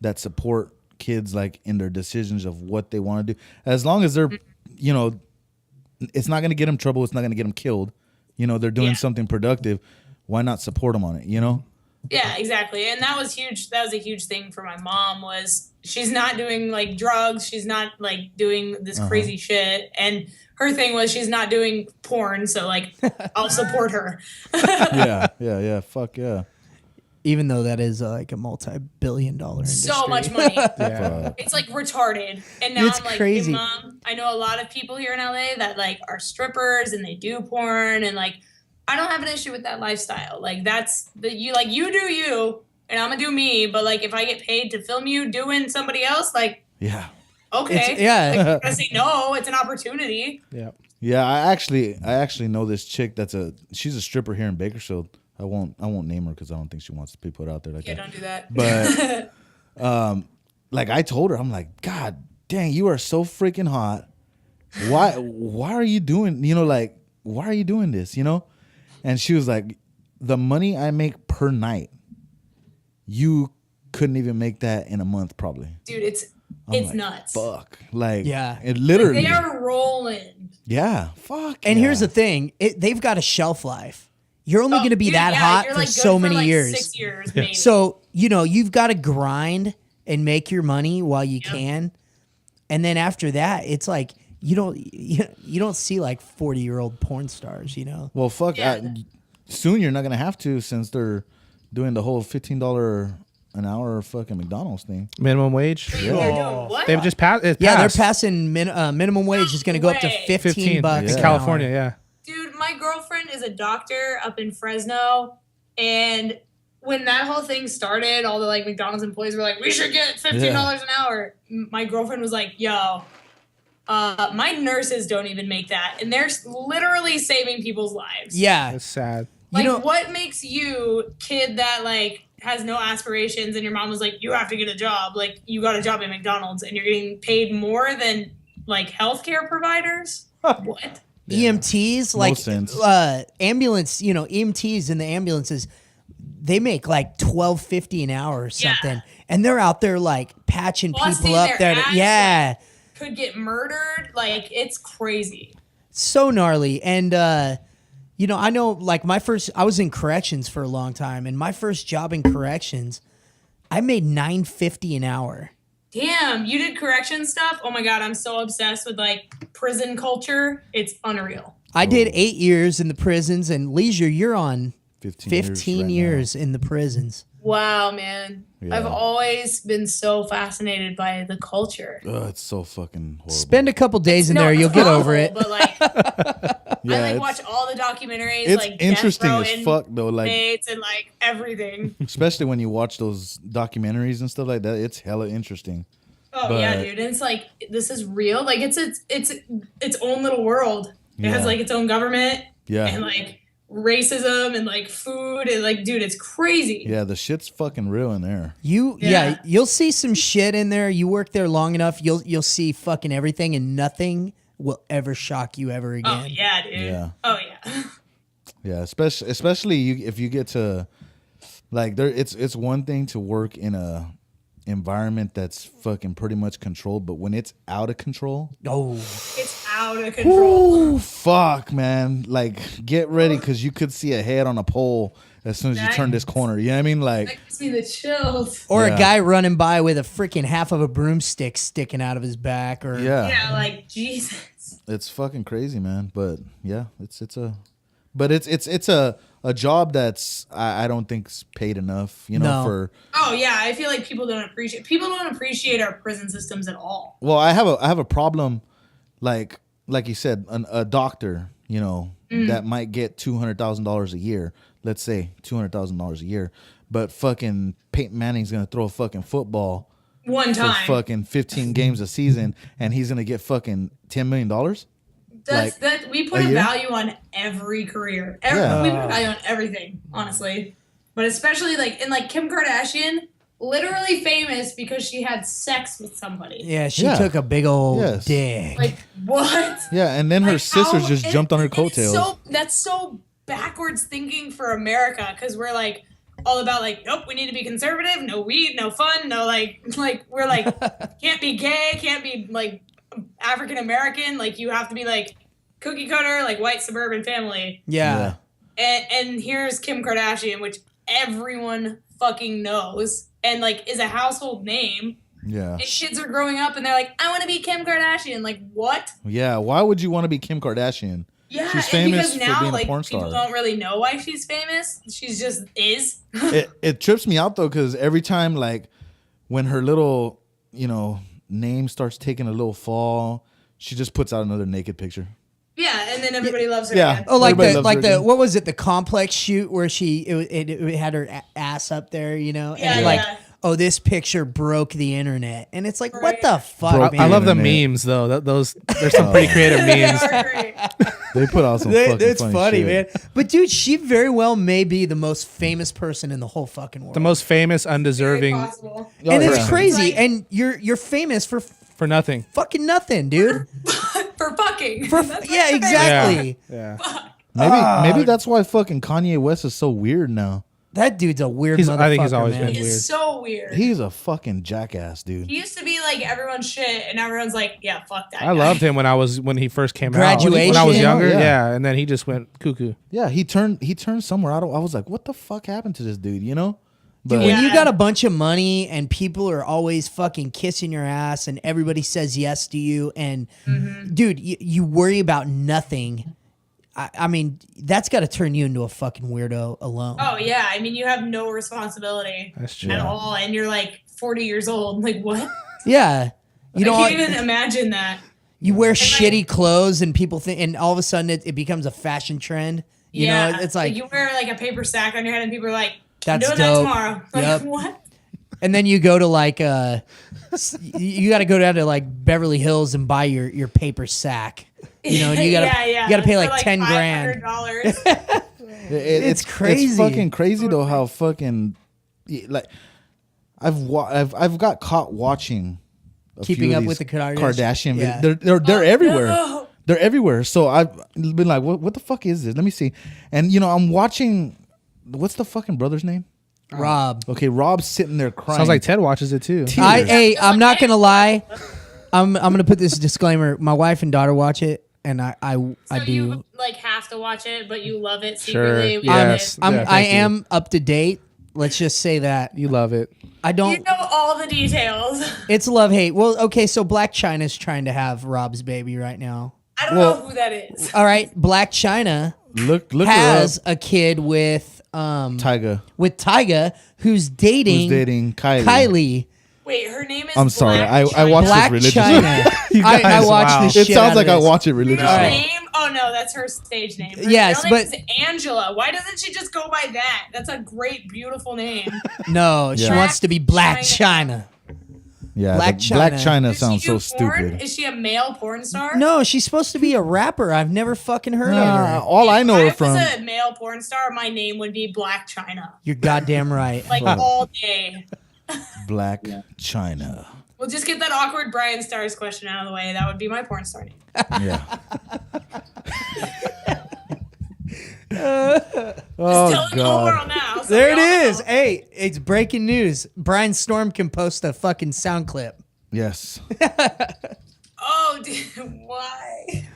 that support kids like in their decisions of what they want to do, as long as they're, you know, it's not going to get them trouble. It's not going to get them killed. You know, they're doing something productive. Why not support them on it? You know? Yeah, exactly. And that was huge. That was a huge thing for my mom was she's not doing like drugs. She's not like doing this crazy shit. And her thing was she's not doing porn. So like, I'll support her. Yeah. Fuck yeah. Even though that is like a multi-billion-dollar industry. So much money. It's like retarded. And now I'm like, crazy. Hey, Mom, I know a lot of people here in LA that like are strippers and they do porn and like, I don't have an issue with that lifestyle. Like that's you do you and I'm gonna do me. But like, if I get paid to film you doing somebody else, like, okay. Like, I'm gonna say no, it's an opportunity. Yeah. I actually know this chick she's a stripper here in Bakersfield. I won't name her because I don't think she wants to be put out there like that. Yeah, don't do that. But like I told her, I'm like, God dang, you are so freaking hot. Why are you doing, you know, like, why are you doing this, you know? And she was like, the money I make per night, you couldn't even make that in a month probably. Dude, it's like, nuts. Fuck. Like, it literally. Like, they are rolling. Yeah. Fuck. And here's the thing. They've got a shelf life. You're only going to be that hot for like so many years. 6 years, maybe. So, you know, you've got to grind and make your money while you can. And then after that, it's like you don't see like 40-year-old porn stars, you know. Well, fuck. Soon you're not going to have to, since they're doing the whole $15 an hour fucking McDonald's thing. Minimum wage? They're doing what? They've just passed. Yeah, they're passing minimum wage is going to go up to $15 in California, yeah. Dude, my girlfriend is a doctor up in Fresno, and when that whole thing started, all the like McDonald's employees were like, "We should get $15 an hour." My girlfriend was like, "Yo, my nurses don't even make that, and they're literally saving people's lives." Yeah, it's sad. Like, what makes you, kid that like has no aspirations and your mom was like, you have to get a job. Like, you got a job at McDonald's and you're getting paid more than like healthcare providers. What? EMTs, like ambulance, EMTs in the ambulances, they make like $12.50 an hour or something, and they're out there like patching people up there. Could get murdered. Like, it's crazy. So gnarly. And I know like I was in corrections for a long time, and my first job in corrections, I made $9.50 an hour. Damn, you did correction stuff? Oh my God, I'm so obsessed with like prison culture. It's unreal. I did 8 years in the prisons, and Leisure, you're on 15 years in the prisons. Wow, man. Yeah. I've always been so fascinated by the culture. It's so fucking horrible. Spend a couple days in there, you'll get over it. But like, I watch all the documentaries. It's like interesting as fuck though, like and like everything. Especially when you watch those documentaries and stuff like that, it's hella interesting. Oh yeah, dude. And it's like, this is real. Like it's its own little world. It has like its own government. Yeah. And like racism and like food and like, dude, it's crazy. Yeah, the shit's fucking real in there. You'll see some shit in there. You work there long enough, you'll see fucking everything, and nothing will ever shock you ever again. Oh yeah, dude. Yeah. Oh yeah. Yeah, especially if you get to like it's one thing to work in a environment that's fucking pretty much controlled, but when it's out of control, it's out of control. Ooh, fuck, man. Like, get ready, because you could see a head on a pole as soon as you turn this corner. You know what I mean? Like, that gives me the chills. Or a guy running by with a freaking half of a broomstick sticking out of his back. Or like, Jesus. It's fucking crazy, man. But yeah, it's a job that's I don't think's paid enough, for. Oh yeah, I feel like people don't appreciate our prison systems at all. Well, I have a problem, like you said, a doctor, that might get $200,000 a year. Let's say $200,000 a year, but fucking Peyton Manning's gonna throw a fucking football one time for fucking 15 games a season, and he's gonna get fucking $10 million. We put a value on every career. We put a value on everything, honestly. But especially like Kim Kardashian, literally famous because she had sex with somebody. Yeah, she took a big old dick. Like, what? Yeah, and then her sisters just jumped on her coattails. That's so backwards thinking for America, because we're like all about like, nope, we need to be conservative, no weed, no fun, no like we're like can't be gay, can't be like African American, like you have to be like cookie cutter, like white suburban family. Yeah. And here's Kim Kardashian, which everyone fucking knows and like is a household name. Yeah. And kids are growing up and they're like, I want to be Kim Kardashian. Like, what? Yeah, why would you want to be Kim Kardashian? Yeah, she's famous because now, for being like, a porn star. People don't really know why she's famous. She's just is. It trips me out though, because every time, like, when her little, name starts taking a little fall, she just puts out another naked picture. Yeah, and then everybody loves her. Yeah. Again. Oh, what was it? The Complex shoot where it had her ass up there, oh, this picture broke the internet, and it's like, what the fuck, man? I love the memes though. There's some pretty creative memes. They put out some fucking it's funny shit. man. But dude, she very well may be the most famous person in the whole fucking world. The most famous, undeserving. And it's crazy. And you're famous for nothing. Fucking nothing, dude. For fucking. Yeah, exactly. Yeah. Maybe that's why fucking Kanye West is so weird now. That dude's a weird motherfucker, I think he's always man. been weird. He's so weird. He's a fucking jackass, dude. He used to be like everyone's shit, and everyone's like, yeah, fuck that I guy. loved him when he first came out. Graduation. When I was younger, Yeah. and then he just went cuckoo. Yeah, he turned somewhere out. I was like, what the fuck happened to this dude, But Dude, when you got a bunch of money and people are always fucking kissing your ass and everybody says yes to you, and dude, you worry about nothing. I mean, that's got to turn you into a fucking weirdo alone. Oh yeah, I mean, you have no responsibility That's at all, and you're like 40 years old. Like, what? Yeah, I can't even imagine that. You wear shitty clothes and people think, and all of a sudden it becomes a fashion trend. You know, it's like you wear like a paper sack on your head, and people are like, that's doing dope. that tomorrow. Like, Yep. What? And then you go to like you got to go down to like Beverly Hills and buy your paper sack. And you got you got to pay like 10 grand. $500. It's crazy. It's fucking crazy though how fucking like I've got caught watching Keeping Up with the Kardashian. Yeah. They're everywhere. No. They're everywhere. So I've been like, what the fuck is this? Let me see. And I'm watching. What's the fucking brother's name? Rob. Okay, Rob's sitting there crying. Sounds like Ted watches it too. Hey, I'm not gonna lie. I'm gonna put this disclaimer. My wife and daughter watch it, and I So do. you like have to watch it, but you love it Sure. secretly. Yes. I thank you. am up to date. Let's just say that. You love it. I You don't. know all the details. It's love hate. Well, okay, so Black China's trying to have Rob's baby right now. I don't know who that is. All right, Black China look has a kid with Tyga, who's dating Kylie. Wait, her name is. I'm sorry. Black I watched Black this China. religiously. I guys, watched wow. this It shit sounds out like of I this. watch it Her religiously. name? Oh no, that's her stage name. Her Yes, real name but- is Angela. Why doesn't she just go by that? That's a great, beautiful name. No, she Yeah. wants to be Black China. China. Yeah, Black Black China. China Does sounds she so do porn? stupid. Is she a male porn star? No, she's supposed to be a rapper. I've never fucking heard of her. All I know her If I from. was a male porn star, my name would be Black China. You're goddamn right. Like all day. Black China. We'll just get that awkward Brian Stars question out of the way. That would be my porn star name. Yeah. Just Oh telling the whole God. world now. So There it we all is. know. Hey, it's breaking news. Brian Storm can post a fucking sound clip. Yes. Oh, dude, why?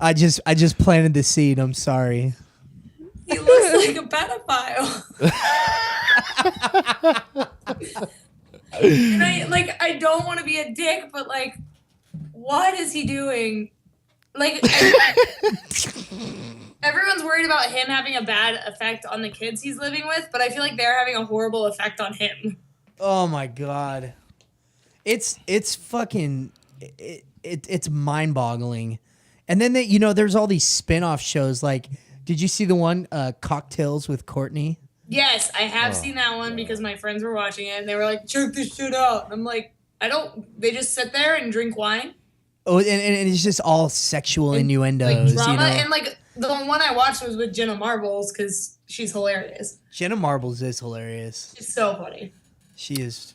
I just planted the seed. I'm sorry. He looks like a pedophile. And I don't want to be a dick, but like, what is he doing? Like, everyone's worried about him having a bad effect on the kids he's living with, but I feel like they're having a horrible effect on him. Oh my god. It's fucking it's mind-boggling. And then there's all these spin-off shows like did you see the one Cocktails with Courtney? Yes, I have seen that one because my friends were watching it and they were like, check this shit out. And I'm like, they just sit there and drink wine. Oh, and it's just all sexual innuendos, Like drama. you know. And like the one I watched was with Jenna Marbles because she's hilarious. Jenna Marbles is hilarious. She's so funny. She is,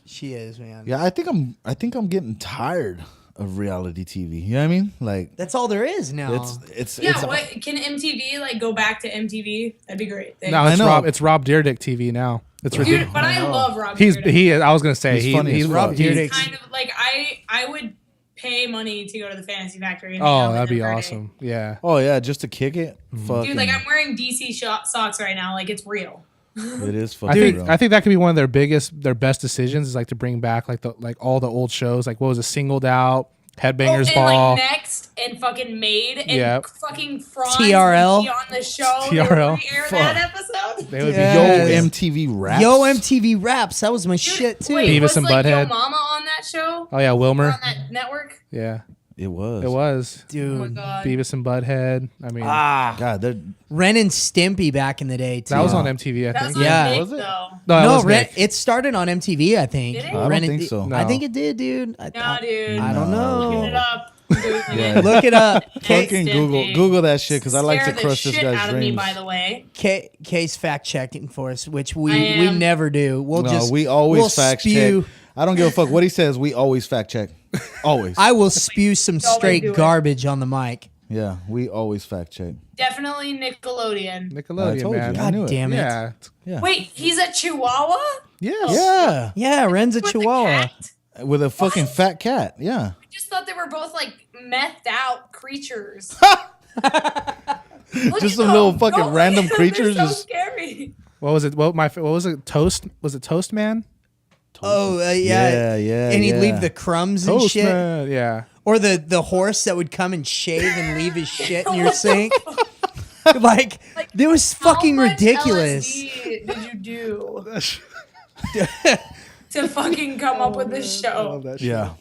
man. Yeah, I think I'm getting tired of reality TV. You know what I mean? Like That's all there is now. it's Yeah, it's what can MTV like go back to MTV? That'd be great. No, I know. It's Rob Dyrdek TV now. It's ridiculous. Dude, but I love Rob. He's Dyrdek. I was gonna say He's funny as Rob fuck. Dyrdek. He's kind of like I would pay money to go to the Fantasy Factory. And hang Oh, out with that'd him be for a day. awesome. Yeah. Oh yeah, just to kick it. Fucking, Dude, like I'm wearing DC socks right now. Like it's real. it is I fucking think real. I think that could be one of their best decisions is like to bring back like all the old shows. Like what was it, Singled Out, Headbangers and Ball. like Next and fucking Made and Yep. fucking Franz TRL. would be on the show. TRL. They would re-air that episode. They would Yeah. Yo Yes. MTV raps. Yo MTV Raps, that was my Dude, shit too. Wait, Beavis was and like Yo Butthead. Mama on that show? Oh yeah, Or Wilmer. on that network? Yeah, It was. it was. Oh my Dude, god. Beavis and Butthead. I mean, God, they're Ren and Stimpy back in the day too. that was on MTV. I That's think. on Yeah. Nick, Was it? though. No, it No, was Ren, Nick. it started on MTV, I think. Did it? I don't Ren and think Di- so. No. I think it did, dude. No, dude. I don't No. know. Look it up. Googling Yeah. it. Look it up. fucking Stimpy. Google that shit because I like to Scare the crush this shit guy's out of me, dreams. by the way. Case fact checking for us, which I we am. never do. We'll No, just we always we'll fact spew, check. I don't give a fuck what he says. We always fact check. Always. I will spew some Y'all straight do it. garbage on the mic. Yeah, we always fact check. Definitely Nickelodeon. I Nickelodeon, told man. you. I God knew it. damn it. Yeah. Yeah. Wait, he's a Chihuahua? Yes. Yeah, Yeah, Ren's a With the chihuahua. cat? with a fucking What? fat cat. Yeah. I just thought they were both like methed out creatures. Look Just at some them. little fucking Don't look random at them. creatures They're so just- scary. What was it? What was it? Toast? Was it Toast Man? Oh, yeah. Yeah, yeah, And he'd yeah. leave the crumbs and Toast shit. Man. Yeah. Or the horse that would come and shave and leave his shit in your sink. Like, it was fucking How much ridiculous. LSD did you do to fucking come up with this show? Yeah.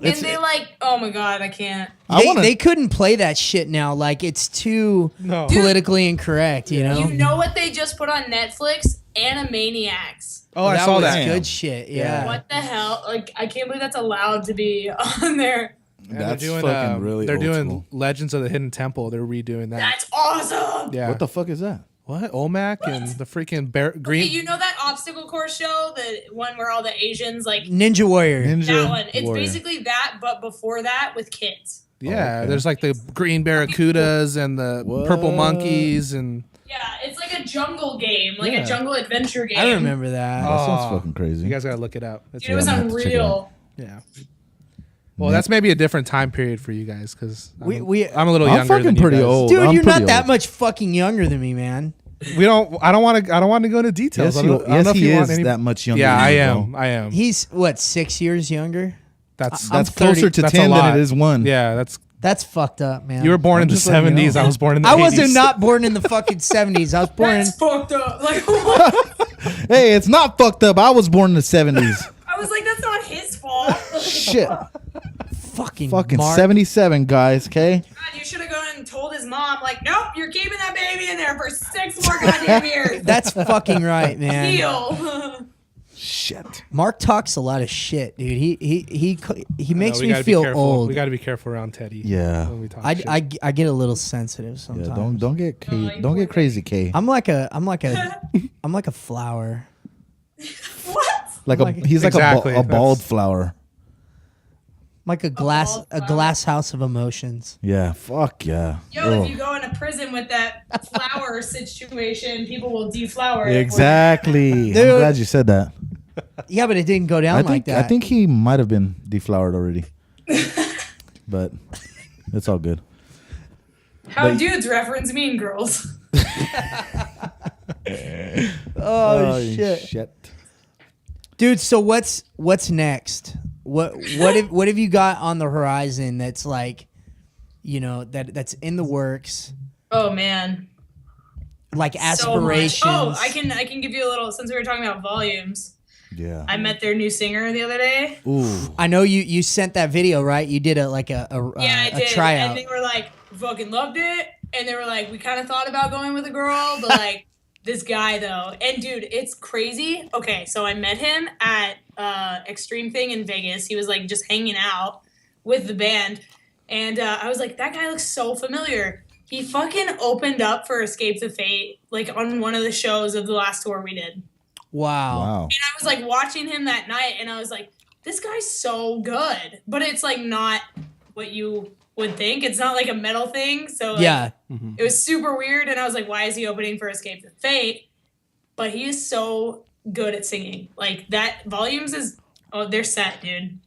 And they like, oh my god, I can't. I They, wanna- they couldn't play that shit now. Like, it's too No. politically incorrect, you know? You know what they just put on Netflix? Animaniacs. Oh, I saw was that. good shit, yeah. What the hell? Like, I can't believe that's allowed to be on there. And That's they're doing, fucking really They're old doing school. Legends of the Hidden Temple. They're redoing that. That's awesome. Yeah. What the fuck is that? What? Olmec and the freaking bear, green. Okay, you know that obstacle course show, the one where all the Asians like Ninja Warrior. that one. It's basically that, but before that with kids. Yeah, there's like the green barracudas and the purple monkeys and. Yeah, it's like a jungle game, like a jungle adventure game. I remember that. That sounds fucking crazy. You guys gotta look it up. Dude, it was unreal. Yeah. Well, that's maybe a different time period for you guys because I'm a little I'm younger fucking than you pretty guys. old. Dude, I'm you're pretty not that old. much fucking younger than me, man. I don't want to go into details. Yes, I don't know if he you want is that much younger. Yeah, than I you, am. bro. I am. He's what, 6 years younger? That's That's 30. closer to that's a 10 lot. than it is 1. Yeah, That's fucked up, man. you were born in the just letting you 70s. know. I was born in the I 80s. wasn't not born in the fucking 70s. I was born in. That's fucked up. Like, what? Hey, it's not fucked up. I was born in the 70s. I was like, that's not his fault. Shit. Fucking Fucking Mark. 77, guys, okay? God, you should have gone and told his mom, like, nope, you're keeping that baby in there for 6 more goddamn years. That's fucking right, man. Deal. Shit. Mark talks a lot of shit, dude. He makes we me gotta be feel careful. old. We got to be careful around Teddy. Yeah. When we talk I, shit. I get a little sensitive sometimes. Yeah, don't get like don't get crazy, K. I'm like a flower. What? He's like Exactly, a bald that's- flower. Like a bald flower. glass house of emotions. Yeah, fuck yeah. Yo, Ugh. if you go into prison with that flower situation, people will deflower it. Exactly. I'm Dude. glad you said that. Yeah, but it didn't go down like that. I think he might have been deflowered already. But it's all good. How dudes reference Mean Girls. Oh shit. Dude, so what's next? What have you got on the horizon that's like, you know, that's in the works? Oh man. Like So aspirations. much. Oh, I can give you a little, since we were talking about volumes. Yeah. I met their new singer the other day. Ooh. I know you sent that video, right? You did a Yeah, I a did. tryout. And they were like, fucking loved it. And they were like, we kind of thought about going with a girl, but like this guy though. And dude, it's crazy. Okay, so I met him at Extreme Thing in Vegas. He was like just hanging out with the band. And I was like, that guy looks so familiar. He fucking opened up for Escape the Fate, like on one of the shows of the last tour we did. Wow. And I was like watching him that night and I was like, this guy's so good. But it's like not what you would think. It's not like a metal thing. So like, Yeah. it was super weird. And I was like, why is he opening for Escape the Fate? But he is so good at singing. Like that volumes is, they're set, dude.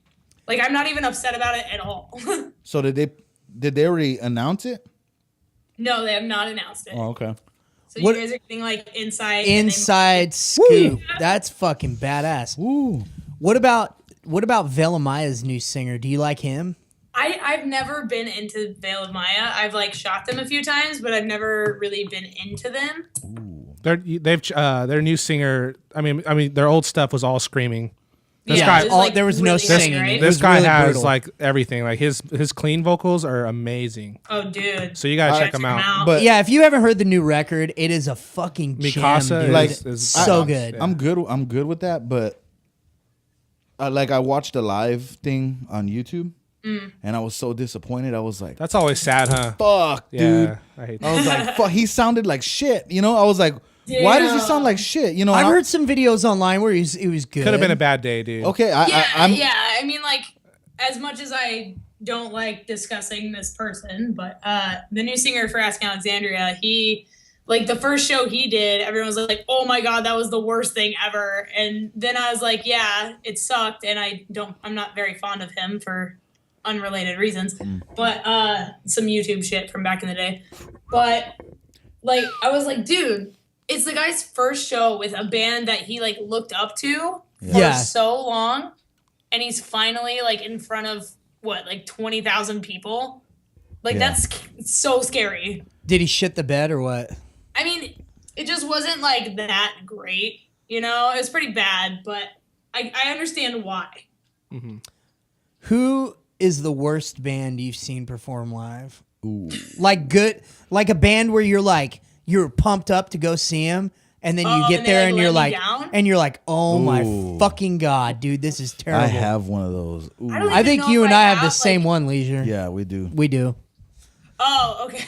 Like I'm not even upset about it at all. So did they already announce it? No, they have not announced it. Oh, okay. So What- you guys are getting like Inside scoop. That's fucking badass. Ooh. What about Vela Maya's new singer? Do you like him? I've never been into Veil of Maya. I've like shot them a few times, but I've never really been into them. Their new singer. I mean, their old stuff was all screaming. This Yeah, guy, it was, there was no really singing. heavy, right? It this was guy really has brutal. like everything. Like his clean vocals are amazing. Oh, dude. So you gotta check him out. But Yeah, if you haven't heard the new record, it is a fucking Mikasa gem, dude. Like, is so good. Yeah. I'm good with that, but I watched a live thing on YouTube and I was so disappointed. I was like, That's always sad, huh? fuck, Yeah, dude. I hate I that. was like, fuck, he sounded like shit. You know, I was like, why does he sound like shit? You know, I've and heard some videos online where he was good. Could have been a bad day, dude. okay, Yeah, I mean, like, as much as I don't like discussing this person, but the new singer for Ask Alexandria, he, like, the first show he did, everyone was like, oh my God, that was the worst thing ever. And then I was like, yeah, it sucked. And I'm not very fond of him for unrelated reasons, but some YouTube shit from back in the day. But, like, I was like, dude, it's the guy's first show with a band that he, like, looked up to for Yeah. so long. And he's finally, like, in front of, what, like 20,000 people? Like, Yeah. that's so scary. Did he shit the bed or what? I mean, it just wasn't, like, that great, you know? It was pretty bad, but I understand why. Who is the worst band you've seen perform live? Ooh. Like good, like a band where you're pumped up to go see him, and then you Oh, get and they, there like, and let you're me like, down? oh my Ooh. fucking God, dude, this is terrible. I have one of those. Ooh. I don't I even think know you if and I have the like- same one, Leisure. Yeah, we do. We do. Oh, okay.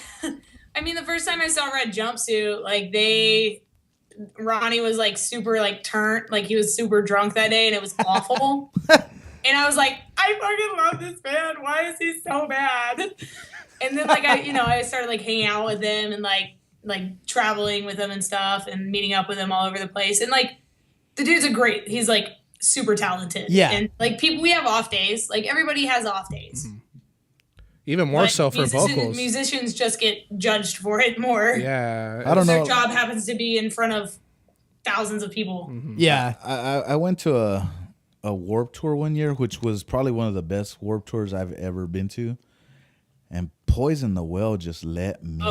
I mean, the first time I saw Red Jumpsuit, like, they Ronnie was like super like turned, like he was super drunk that day, and it was awful. And I was like, I fucking love this band. Why is he so bad? And then like I started like hanging out with him and like traveling with him and stuff and meeting up with him all over the place. And like the dude's he's like super talented. Yeah. And like we have off days. Like everybody has off days. Mm-hmm. Even more so for vocals. Musicians just get judged for it more. Yeah. I don't know. Their job happens to be in front of thousands of people. Mm-hmm. Yeah. I went to a Warped Tour one year, which was probably one of the best Warped Tours I've ever been to. And Poison the Well just let me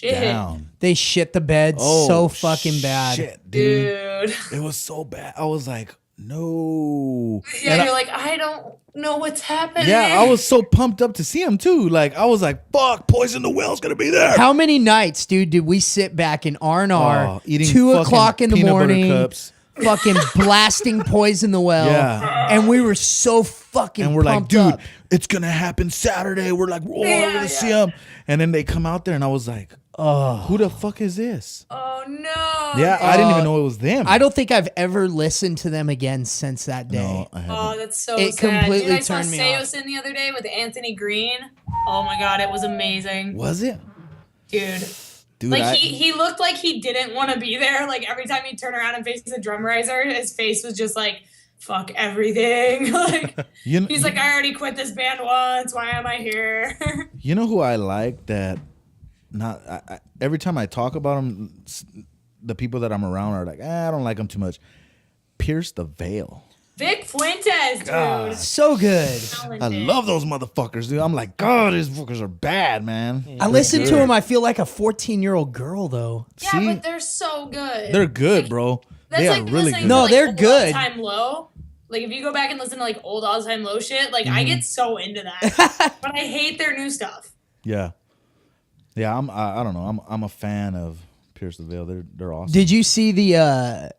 down. They shit the bed so fucking bad. Shit, dude. It was so bad. I was like, no. Yeah, and you're like, I don't know what's happening. Yeah, I was so pumped up to see him too. Like I was like, fuck, Poison the Well's gonna be there. How many nights, dude, did we sit back in R&R, eating 2 fucking o'clock in the peanut butter morning, cups. fucking blasting Poison the Well. Yeah. And we were so fucking And we're like, pumped dude, up. it's gonna happen Saturday. We're like, we're gonna see him. And then they come out there, and I was like, oh, who the fuck is this? Oh no. Yeah, I didn't even know it was them. I don't think I've ever listened to them again since that day. No, I haven't. Oh, that's so It sad. completely Dude, I saw turned me off. Seosin the other day with Anthony Green. Oh my god, it was amazing. Was it? Dude, like he looked like he didn't want to be there. Like every time he'd turn around and face the drum riser, his face was just like, fuck everything. Like he's like, I already quit this band once. Why am I here? You know who I like that? Every time I talk about him, the people that I'm around are like, I don't like him too much. Pierce the Veil. Vic Fuentes, dude. So good. Talented. I love those motherfuckers, dude. I'm like, God, these fuckers are bad, man. I listen to him, I feel like a 14-year-old girl, though. Yeah, See? but they're so good. They're good, bro. That's They like are really listening good. to, No, like, they're old good. All Time Low. Like if you go back and listen to like old All Time Low shit, like I Mm-hmm. get so into that. But I hate their new stuff. Yeah. Yeah, I don't know. I'm a fan of Pierce the Veil. They're awesome. Did you see the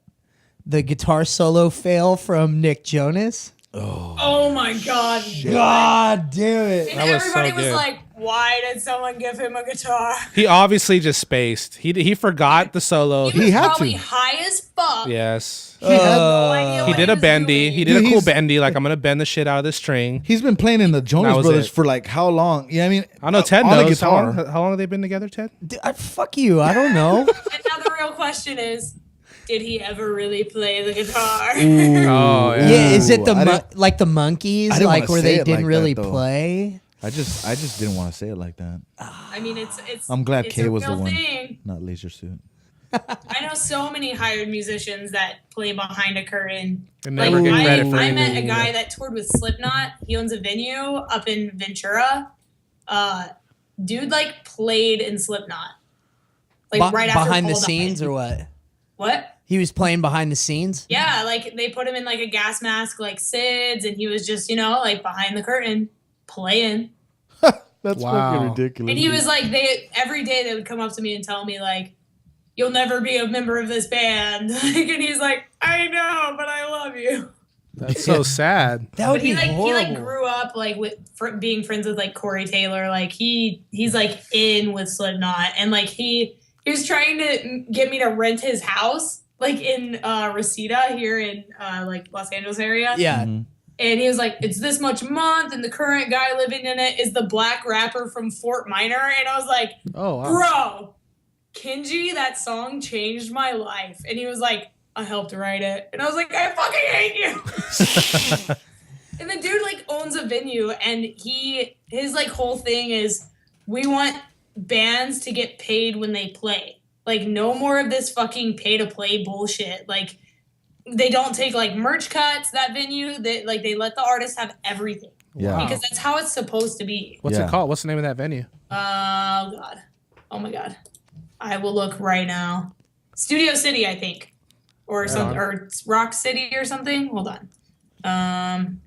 guitar solo fail from Nick Jonas? Oh my god. God damn it. And That was so everybody was good. like, why did someone give him a guitar? He obviously just spaced. He forgot the solo. He was had probably to. high as fuck. Yes. No idea He what did a was bendy. doing. He did a Dude, cool he's- bendy. Like, I'm going to bend the shit out of this string. He's been playing in the Jonas was Brothers it. for like how long? Yeah, I mean, I know Ted on a knows. guitar. How long have they been together, Ted? Fuck you. I don't know. And now the real question is, did he ever really play the guitar? Oh, yeah. Yeah, is it I didn't- like the Monkeys, I didn't like wanna where say they it like didn't really that, though. play? I just didn't want to say it like that. I mean, it's. I'm glad it's Kay a was the real one, thing. not Leisure Suit. I know so many hired musicians that play behind a curtain. And never get credit for I met a anything. guy that toured with Slipknot. He owns a venue up in Ventura. Dude, like played in Slipknot, like right after behind the Paul died. scenes or what? What? He was playing behind the scenes? Yeah, like they put him in like a gas mask, like SIDS, and he was just like behind the curtain playing. That's Wow. fucking ridiculous. And he was like, every day they would come up to me and tell me like, "You'll never be a member of this band," and he's like, "I know, but I love you." That's so sad. That would But he be like horrible. grew up like with being friends with like Corey Taylor. Like he's like in with Slipknot, and like he was trying to get me to rent his house like in Reseda here in like Los Angeles area. Yeah. Mm-hmm. And he was like, it's this much a month, and the current guy living in it is the black rapper from Fort Minor. And I was like, Oh, wow. bro, Kenji, that song changed my life. And he was like, I helped write it. And I was like, I fucking hate you. And the dude like owns a venue, and his like whole thing is, we want bands to get paid when they play. Like, no more of this fucking pay to play bullshit. Like, they don't take like merch cuts, that venue. They let the artists have everything. Yeah. Because that's how it's supposed to be. What's Yeah. it called? What's the name of that venue? Oh god. Oh my god. I will look right now. Studio City, I think. Or some or Rock City or something. Hold on.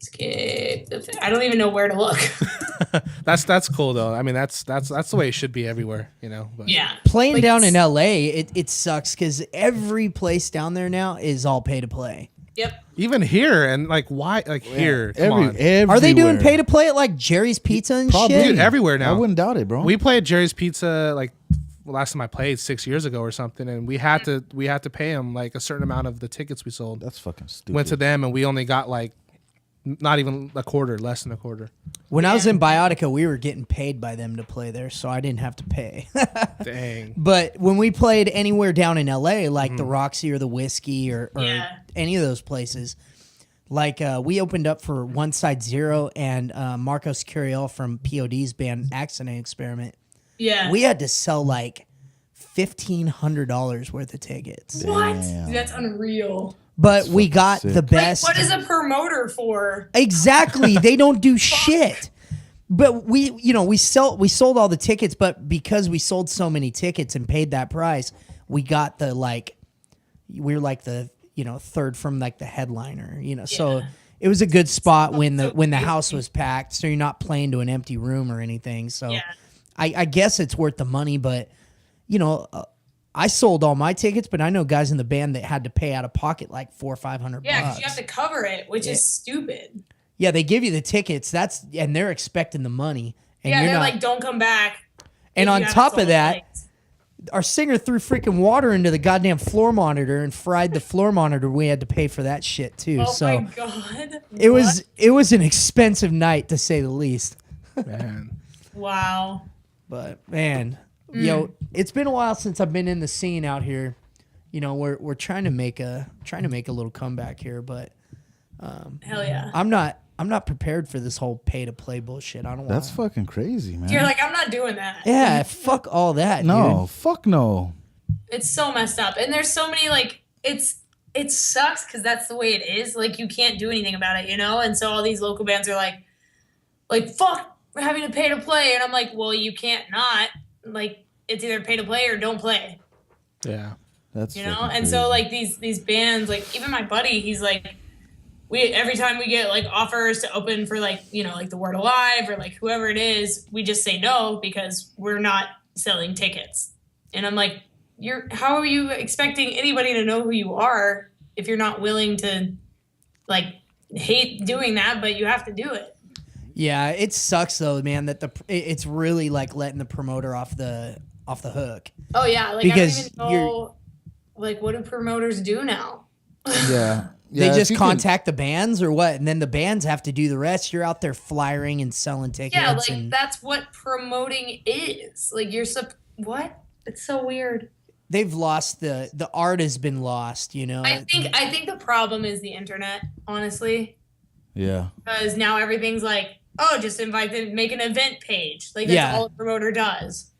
Escape the I don't even know where to look. That's cool though. I mean, that's the way it should be everywhere, you know. But Yeah. Playing Like, down it's- in LA, it sucks because every place down there now is all pay to play. Yep. even here and like why like here? Come on. Are they doing everywhere. pay to play at like Jerry's Pizza and Probably. shit? Dude, everywhere I now. wouldn't doubt it, bro. We played Jerry's Pizza like last time I played 6 years ago or something, and we had to pay them like a certain amount of the tickets we sold. That's fucking stupid. Went to them, and we only got like not even a quarter, less than a quarter. When I was in Biotica, we were getting paid by them to play there, so I didn't have to pay. Dang. But when we played anywhere down in LA, like the Roxy or the Whiskey or any of those places, like we opened up for One Side Zero and Marcos Curiel from POD's band Accident Experiment. Yeah. We had to sell like $1,500 worth of tickets. What? Damn. That's unreal. But we got sick. the best. Like, what is a promoter for? Exactly. They don't do shit. But we sold all the tickets, but because we sold so many tickets and paid that price, we got the we were like the third from like the headliner, So it was a good spot when the house was packed, so you're not playing to an empty room or anything. So I guess it's worth the money, but I sold all my tickets, but I know guys in the band that had to pay out of pocket like $400 or $500. Yeah, because you have to cover it, which is stupid. Yeah, they give you the tickets. And they're expecting the money. And yeah, you're they're not, like, don't come back. And on top of that, our singer threw freaking water into the goddamn floor monitor and fried the floor monitor. We had to pay for that shit too. Oh so my god, it was an expensive night to say the least. Man. Wow. But man, it's been a while since I've been in the scene out here. We're trying to make a little comeback here, but Hell yeah. I'm not prepared for this whole pay to play bullshit. I don't want. That's fucking crazy, man. You're like, I'm not doing that. Yeah, fuck all that. No, dude. fuck no. It's so messed up, and there's so many it sucks because that's the way it is. Like, you can't do anything about it, and so all these local bands are like fuck, we're having to pay to play, and I'm like, well, you can't not. Like, it's either pay to play or don't play. Yeah. That's And so like these bands, like even my buddy, he's like, every time we get like offers to open for like the Word Alive or like whoever it is, we just say no because we're not selling tickets. And I'm like, how are you expecting anybody to know who you are if you're not willing to like hate doing that, but you have to do it. Yeah, it sucks though, man, that it's really like letting the promoter off the hook. Oh yeah, like because I don't even know like what do promoters do now? Yeah. They just contact the bands or what? And then the bands have to do the rest. You're out there flyering and selling tickets. Yeah, like that's what promoting is. Like what? It's so weird. They've lost the art has been lost, I think the problem is the internet, honestly. Yeah. Because now everything's like, oh, just invite them, make an event page. Like that's all a promoter does.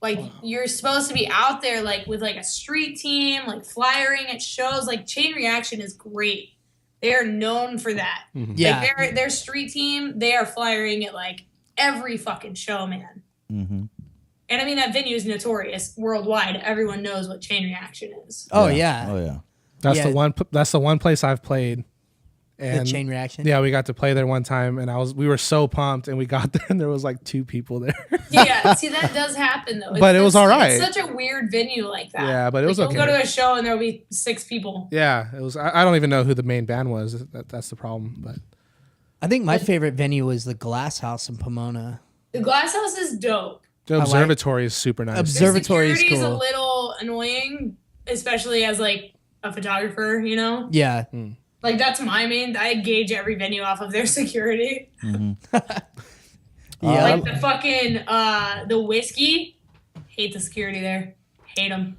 Like, you're supposed to be out there, like, with, like, a street team, like, flyering at shows. Like, Chain Reaction is great. They are known for that. Mm-hmm. Yeah. Like, their street team, they are flyering at, like, every fucking show, man. Mm-hmm. And, I mean, that venue is notorious worldwide. Everyone knows what Chain Reaction is. Oh, yeah. Oh, yeah. That's the one place I've played. And the Chain Reaction. Yeah, we got to play there one time, and we were so pumped, and we got there, and there was like 2 people there. Yeah, see, that does happen though. But it was all right. It's such a weird venue like that. Yeah, but it was okay. You'll go to a show and there'll be 6 people. Yeah, it was. I don't even know who the main band was. That's the problem. But I think my favorite venue was the Glass House in Pomona. The Glass House is dope. the observatory is super nice. Observatory is security cool. is a little annoying, especially as like a photographer. Yeah. Like, that's my main. I gauge every venue off of their security. Mm-hmm. Yeah. Like the fucking the Whiskey. Hate the security there. Hate them.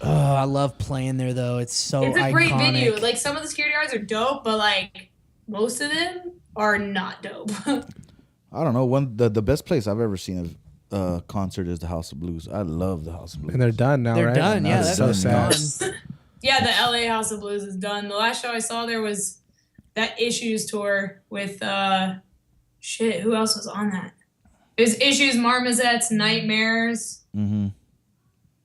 Oh, I love playing there though. It's so It's a iconic. great venue. Like, some of the security guards are dope, but like most of them are not dope. I don't know. The best place I've ever seen a concert is the House of Blues. I love the House of Blues. And they're done now, They're right? done. Yeah, That's that's so sad. done. Yeah, the LA House of Blues is done. The last show I saw there was that Issues tour with who else was on that? It was Issues, Marmozets, Nightmares. Mm-hmm.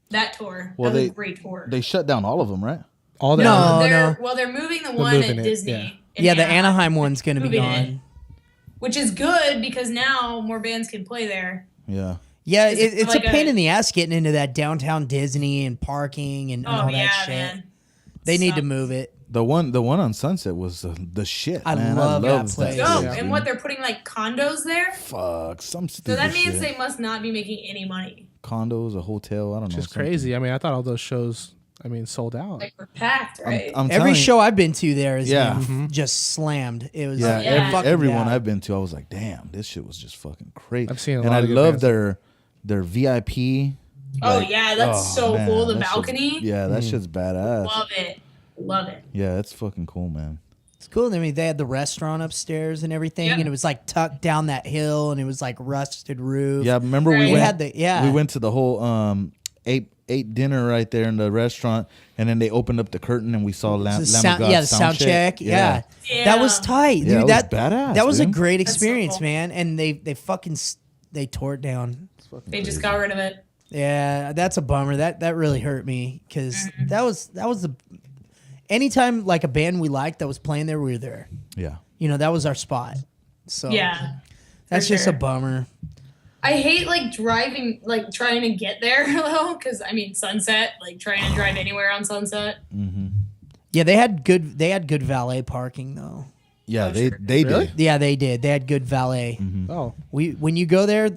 That tour. Well, that was a great tour. They shut down all of them, right? All that. No. Well, they're moving the one moving at it, Disney. yeah. in Yeah, the Anaheim one's going to be Moving gone. it. Which is good because now more bands can play there. Yeah. Yeah, It's it's like a pain in the ass getting into that downtown Disney and parking and all that shit. Man. They need to move it. The one on Sunset was the shit. I man. love that loved place. Dope. place, And what, they're putting like condos there? Fuck, some So stupid that means shit. they must not be making any money. condos, a hotel. I don't know. Just something. crazy. I mean, I thought all those shows, I mean, sold out. Like, we're packed, right? I'm Every telling show I've been to there is Yeah. just slammed. It was Yeah, Yeah. fucking everyone bad. I've been to, I was like, damn, this shit was just fucking crazy. I've seen a and lot I of good love bands. their VIP. Oh, like, yeah, that's so man, cool. The that shit's- balcony. Yeah, that shit's badass. Love it. Love it. Yeah, it's fucking cool, man. It's cool. I mean, they had the restaurant upstairs and everything, Yeah. and it was like tucked down that hill, and it was like rusted roof. Yeah, remember Right. we It went. had the We went to the whole ate dinner right there in the restaurant, and then they opened up the curtain and we saw Lamb the of sound, God yeah, the sound check. Yeah. That was tight, dude. Yeah, it was that badass, That was a dude. great That's so experience, cool. man. And they fucking they tore it down. They just got rid of it. Yeah, that's a bummer. That really hurt me because Mm-hmm. that was the anytime like a band we liked that was playing there, we were there. Yeah. You know, that was our spot. So Yeah. that's for just sure. a bummer. I hate like driving, like trying to get there though, because I mean Sunset, like trying to drive anywhere on Sunset. Yeah, they had good valet parking though. Yeah, Oh, they sure. they Really? did. Yeah, they did. They had good valet. Oh, When you go there,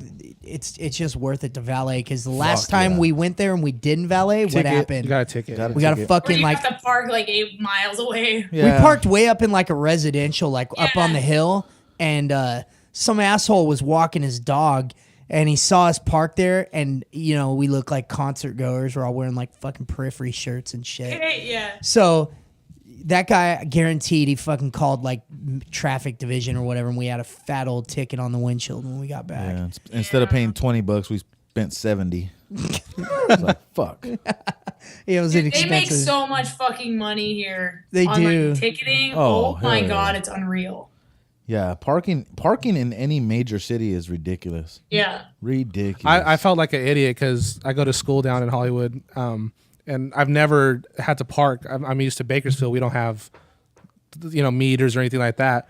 it's just worth it to valet because the last Fuck time yeah. we went there and we didn't valet, what Ticket. happened? You got a ticket. Got a We got a ticket. Or fucking you like have to park like 8 miles away. we Yeah. parked way up in like a residential, like up on Yeah. the hill, and some asshole was walking his dog, and he saw us park there, and you know we look like concert goers. We're all wearing like fucking Periphery shirts and shit. Yeah. So that guy guaranteed he fucking called like traffic division or whatever, and we had a fat old ticket on the windshield when we got back. Yeah, instead of paying $20, we spent 70. It's like fuck. It was Dude, an they make expensive. so much fucking money here. They on, do. Like, ticketing. Oh, Oh, my hell yeah. god, it's unreal. Yeah, parking in any major city is ridiculous. Yeah. Ridiculous. I felt like an idiot because I go to school down in Hollywood, and I've never had to park. I'm used to Bakersfield. We don't have, meters or anything like that.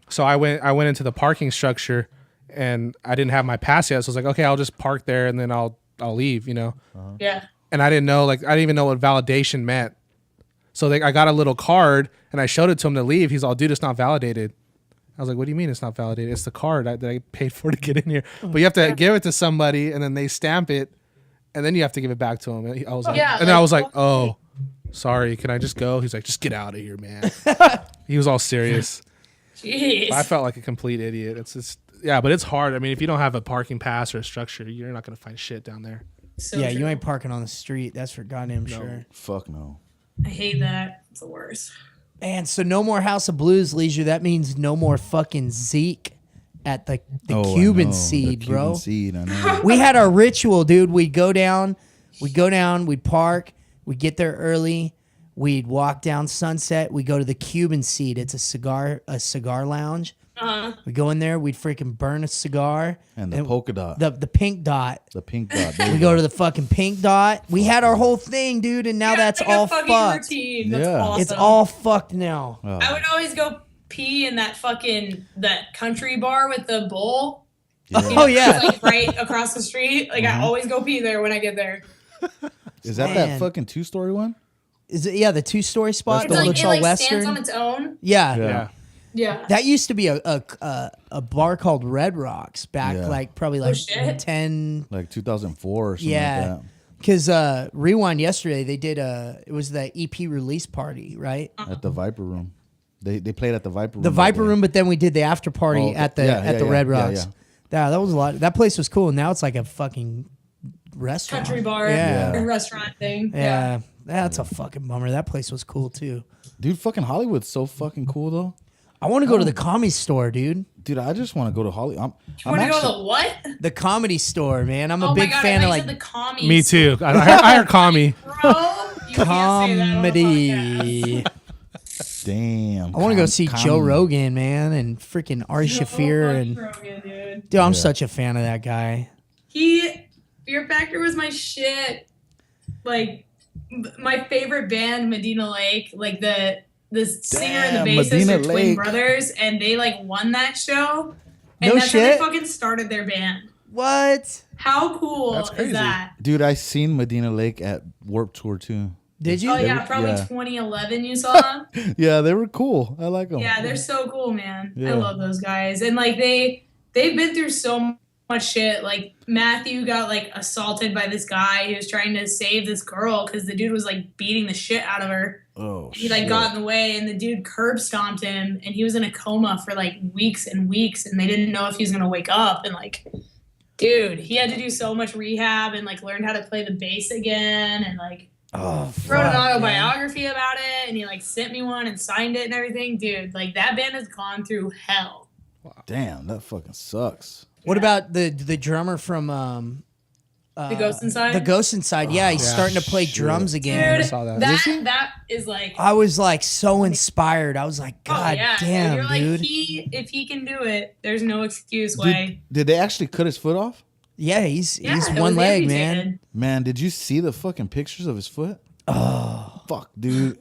So I went into the parking structure, and I didn't have my pass yet. So I was like, okay, I'll just park there, and then I'll leave. Yeah. And I didn't know, I didn't even know what validation meant. So I got a little card, and I showed it to him to leave. He's all, dude, it's not validated. I was like, what do you mean it's not validated? It's the card that I paid for to get in here. But you have to give it to somebody, and then they stamp it, and then you have to give it back to him. And I was like, Yeah, and then I like, was like, oh, sorry, can I just go? He's like, just get out of here, man. He was all serious. Jeez. I felt like a complete idiot. It's just, yeah, but it's hard. I mean, if you don't have a parking pass or a structure, you're not going to find shit down there. So Yeah, true. you ain't parking on the street. That's for goddamn sure. Fuck no. I hate that. It's the worst. And so no more House of Blues, Leisure. That means no more fucking Zeke at the Oh, I Cuban know. seed, The bro. Cuban seed, I know. We had our ritual, dude. We'd go down, we'd park, we'd get there early, we'd walk down Sunset, we go to the Cuban seed. It's a cigar lounge. We go in there, we'd freaking burn a cigar. And the polka dot. The pink dot. The pink dot. We go to the fucking pink dot. We had our whole thing, dude, and now Yeah, that's like a all fucking fucked. routine. That's Yeah. awesome. It's all fucked now. Oh. I would always go pee in that country bar with the bowl. Oh yeah. It's like right across the street. Like I always go pee there when I get there. Is that Man. that fucking 2-story one? Is it the 2-story spot That's that the one. looks it all like western? stands on its own. Yeah. Yeah. Yeah. That used to be a bar called Red Rocks back Yeah. like probably like shit. 10 Like 2004 or something yeah. like Cuz Rewind yesterday they did it was the EP release party, right? that. At the Viper Room. They played at the Viper Room. The that Viper day. Room, but then we did the after party Oh, at the yeah, Red yeah, Rocks. Yeah, that was a lot. That place was cool. Now it's like a fucking restaurant. Country bar Yeah. restaurant thing. Yeah. That's a fucking bummer. That place was cool too. Dude, fucking Hollywood's so fucking cool though. I want to go to the comedy store, dude. Dude, I just want to go to Hollywood. You want to go to the what? The comedy store, man. I'm a Oh big my god, fan I of thought you like said the commies. Me too. I heard commie. Bro, you can't say that on the podcast. comedy. Damn. I want to go see Joe Rogan, man, and freaking Ari Shafir, and Rogan, dude. dude, I'm such a fan of that guy. Fear Factor was my shit. Like my favorite band, Medina Lake. Like the singer and the Damn, bassist Medina are twin Lake. brothers, and they like won that show. And No that's shit. how they fucking started their band. What? How cool That's is crazy. that? Dude, I seen Medina Lake at Warp Tour too. Did you? Oh yeah, probably yeah. 2011 you saw them. Yeah, they were cool. I like them. Yeah, they're so cool, man. Yeah. I love those guys. And like they've been through so much shit. Like Matthew got like assaulted by this guy. He was trying to save this girl because the dude was like beating the shit out of her. Oh, he like got in the way, and the dude curb stomped him, and he was in a coma for like weeks and weeks, and they didn't know if he was gonna wake up. And like, dude, he had to do so much rehab and like learn how to play the bass again, and like wrote an autobiography about it, and he like sent me one and signed it and everything. Dude, like that band has gone through hell. Wow. Damn, that fucking sucks. What about the drummer from The Ghost Inside? The Ghost Inside, yeah, he's starting to play drums again. Dude, I saw that. that is like I was like so inspired. I was like, God damn, you're like, dude. if he can do it, there's no excuse why. Did they actually cut his foot off? Yeah, he's it one was leg, amputated. man. Man, did you see the fucking pictures of his foot? Oh, fuck, dude.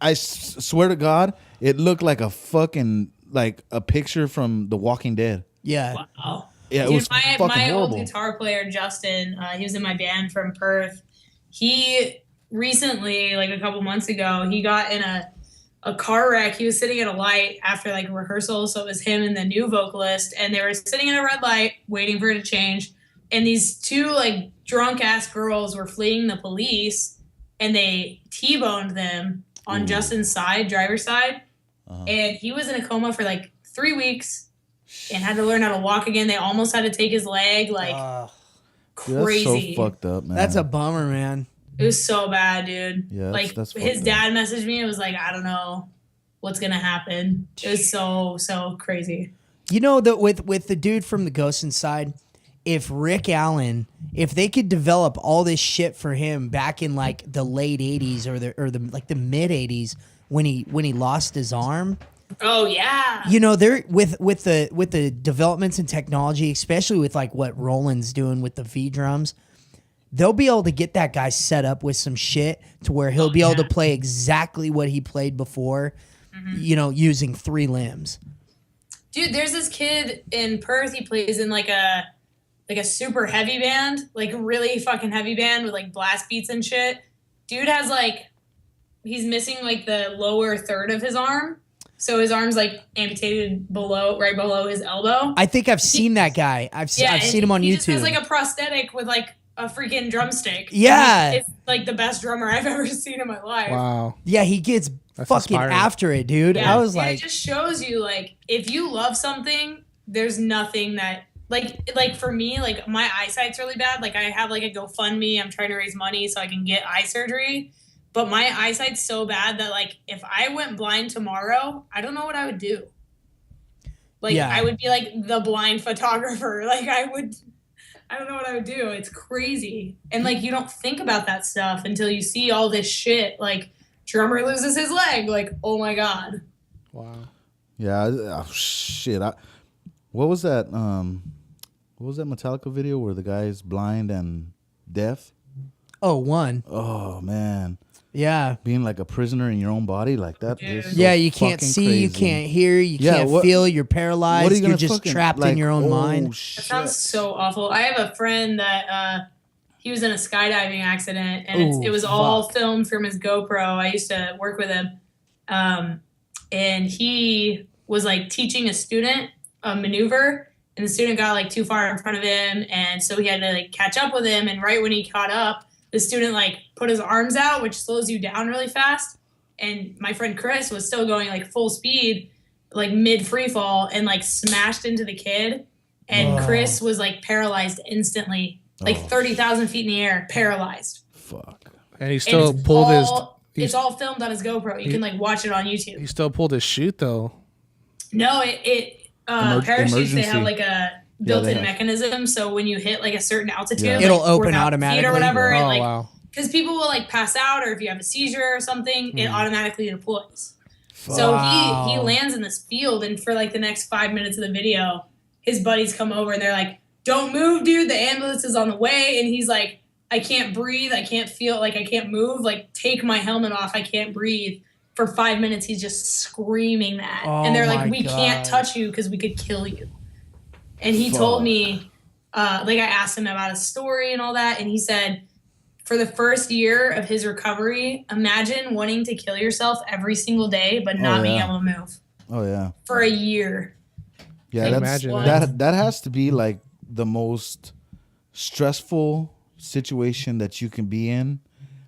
I swear to God, it looked like a fucking, like a picture from The Walking Dead. Yeah. Wow. Yeah, it Dude, was fucking my horrible. old guitar player, Justin, he was in my band from Perth. He recently, like a couple months ago, he got in a car wreck. He was sitting at a light after like a rehearsal. So it was him and the new vocalist, and they were sitting in a red light waiting for it to change. And these two like drunk ass girls were fleeing the police, and they T-boned them on Justin's side, driver's side. And he was in a coma for like 3 weeks and had to learn how to walk again. They almost had to take his leg, like crazy. Dude, that's so fucked up, man. That's a bummer, man. It was so bad, dude. Yeah, like that's his fucked dad messaged me. It was like, I don't know what's gonna happen. It was so crazy. You know that with the dude from The Ghost Inside, if Rick Allen, if they could develop all this shit for him back in like the late '80s or the like the mid '80s when he lost his arm. Oh yeah. You know, they're with the developments in technology, especially with like what Roland's doing with the V drums, they'll be able to get that guy set up with some shit to where he'll be able to play exactly what he played before, you know, using 3 limbs. Dude, there's this kid in Perth. He plays in like a super heavy band, like a really fucking heavy band with like blast beats and shit. Dude has like, he's missing like the lower third of his arm. So his arm's like amputated right below his elbow. I think I've seen that guy. I've seen him on YouTube. He just has like a prosthetic with like a freaking drumstick. Yeah. It's like the best drummer I've ever seen in my life. Wow. Yeah, he gets That's fucking inspiring. after it, dude. Yeah. I was And like, it just shows you like if you love something, there's nothing that like for me, like my eyesight's really bad. Like I have like a GoFundMe. I'm trying to raise money so I can get eye surgery. But my eyesight's so bad that like if I went blind tomorrow, I don't know what I would do. Like I would be like the blind photographer. Like I don't know what I would do. It's crazy. And like you don't think about that stuff until you see all this shit. Like drummer loses his leg. Like, oh my God. Wow. Yeah, shit. What was that? What was that Metallica video where the guy is blind and deaf? oh, one. Oh man, Yeah. being like a prisoner in your own body like that. Is so Yeah, you can't fucking see, you crazy. can't hear, you Yeah, can't what- feel, you're paralyzed, What are you you're gonna just fucking, trapped like, in your own oh, mind. That Shit. sounds so awful. I have a friend that he was in a skydiving accident, and Ooh, it was all fuck. filmed from his GoPro. I used to work with him, and he was like teaching a student a maneuver, and the student got like too far in front of him, and so he had to like catch up with him. And right when he caught up, the student like put his arms out, which slows you down really fast. And my friend Chris was still going like full speed, like mid free fall, and like smashed into the kid. And Chris was like paralyzed instantly, like 30,000 feet in the air, paralyzed. Fuck. And he And still it's pulled all, his. It's all filmed on his GoPro. You can like watch it on YouTube. He still pulled his chute though. No, parachutes, they emergency. have like a they built-in have. mechanism. So when you hit like a certain altitude, Yeah. like It'll open 4,000 feet automatically. or whatever, Oh and like wow. because people will like pass out, or if you have a seizure or something, it automatically deploys. So he lands in this field, and for like the next 5 minutes of the video, his buddies come over and they're like, "Don't move, dude. The ambulance is on the way." And he's like, "I can't breathe. I can't feel, like I can't move. Like take my helmet off. I can't breathe." For 5 minutes, he's just screaming that, and they're Oh like, my "We can't God. touch you because we could kill you." And he told me, like I asked him about his story and all that, and he said, for the first year of his recovery, imagine wanting to kill yourself every single day, but not being yeah. able to move Oh yeah. for a year. Yeah, Like, that's imagine what? that has to be like the most stressful situation that you can be in.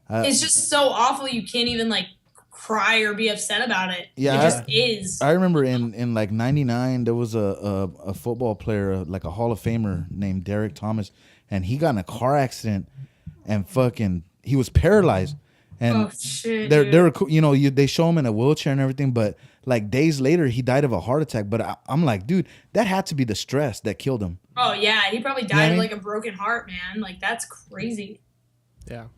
It's just so awful. You can't even like cry or be upset about it. Yeah, it just is. I remember in like '99 there was a football player, like a Hall of Famer named Derek Thomas, and he got in a car accident and fucking he was paralyzed. And they're you know, they show him in a wheelchair and everything, but like days later he died of a heart attack. But I'm like, dude, that had to be the stress that killed him. Oh yeah, he probably died of like a broken heart, man. Like that's crazy. Yeah.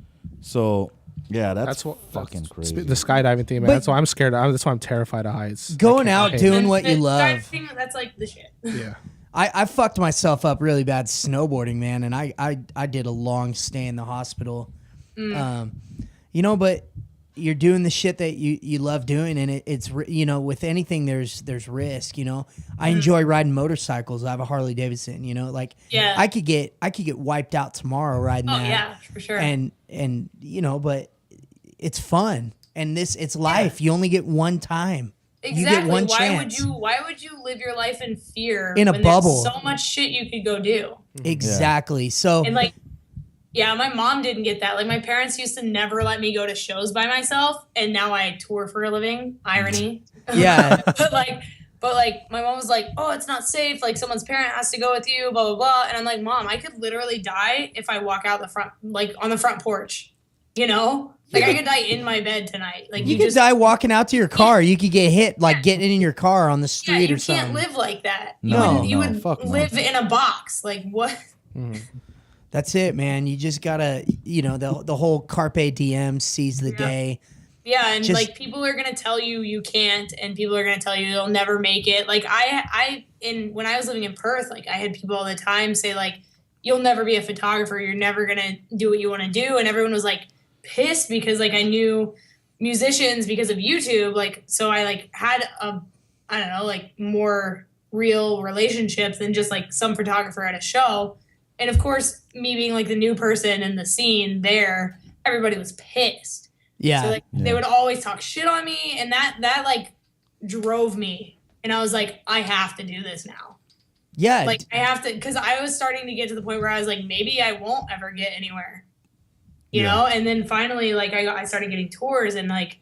So yeah, that's fucking crazy. The skydiving thing, man. That's why I'm scared. That's why I'm terrified of heights. Going out doing what you love. That's like the shit. Yeah. I fucked myself up really bad snowboarding, man, and I did a long stay in the hospital. You know, but you're doing the shit that you love doing, and it's you know, with anything there's risk. You know, I enjoy riding motorcycles. I have a Harley Davidson. You know, like I could get wiped out tomorrow riding that. Oh yeah, for sure. And you know, but it's fun, and it's life. You only get one time. Exactly. You get one chance. Why would you live your life in fear in a bubble? There's so much shit you could go do. Exactly. Yeah. So and like. Yeah, my mom didn't get that. Like, my parents used to never let me go to shows by myself, and now I tour for a living. Irony. Yeah. but my mom was like, "Oh, it's not safe. Like, someone's parent has to go with you, blah, blah, blah." And I'm like, "Mom, I could literally die if I walk out the front, like, on the front porch. You know? Like, I could die in my bed tonight. Like, you could die walking out to your car. You could get hit, like, getting in your car on the street or something. You can't live like that. You would live in a box. Like, what? That's it, man. You just gotta, you know, the whole carpe diem, seize the day. Yeah, and like people are gonna tell you you can't, and people are gonna tell you you'll never make it. Like when I was living in Perth, like I had people all the time say like, "You'll never be a photographer. You're never gonna do what you want to do," and everyone was like pissed because like I knew musicians because of YouTube. Like so, I like had I don't know, like more real relationships than just like some photographer at a show. And of course, me being like the new person in the scene there, everybody was pissed. Yeah. So like they would always talk shit on me, and that like drove me. And I was like, I have to do this now. Yeah. Like I have to, because I was starting to get to the point where I was like, maybe I won't ever get anywhere. You know? And then finally, like I started getting tours, and like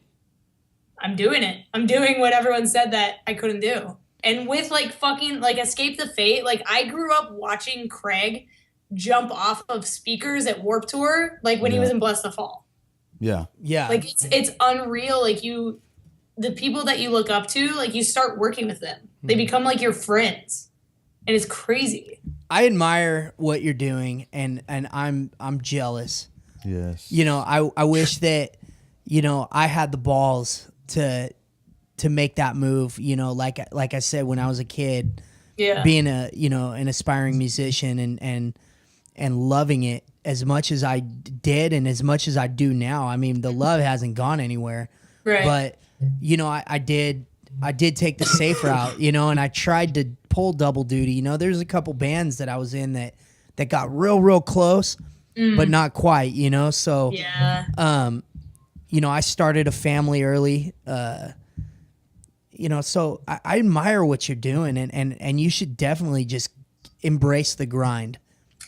I'm doing it. I'm doing what everyone said that I couldn't do. And with like fucking like Escape the Fate, like I grew up watching Craig jump off of speakers at Warped Tour, like when he was in Bless the Fall. Yeah. Like it's unreal. Like the people that you look up to, like you start working with them. They become like your friends, and it's crazy. I admire what you're doing, and I'm jealous. Yes. You know, I wish that, you know, I had the balls to make that move. You know, like I said when I was a kid, being an aspiring musician and loving it as much as I did and as much as I do now. I mean, the love hasn't gone anywhere. Right. But, you know, I did take the safe route, you know, and I tried to pull double duty. You know, there's a couple bands that I was in that got real close, but not quite, you know. So, you know, I started a family early, you know, so I admire what you're doing, and you should definitely just embrace the grind.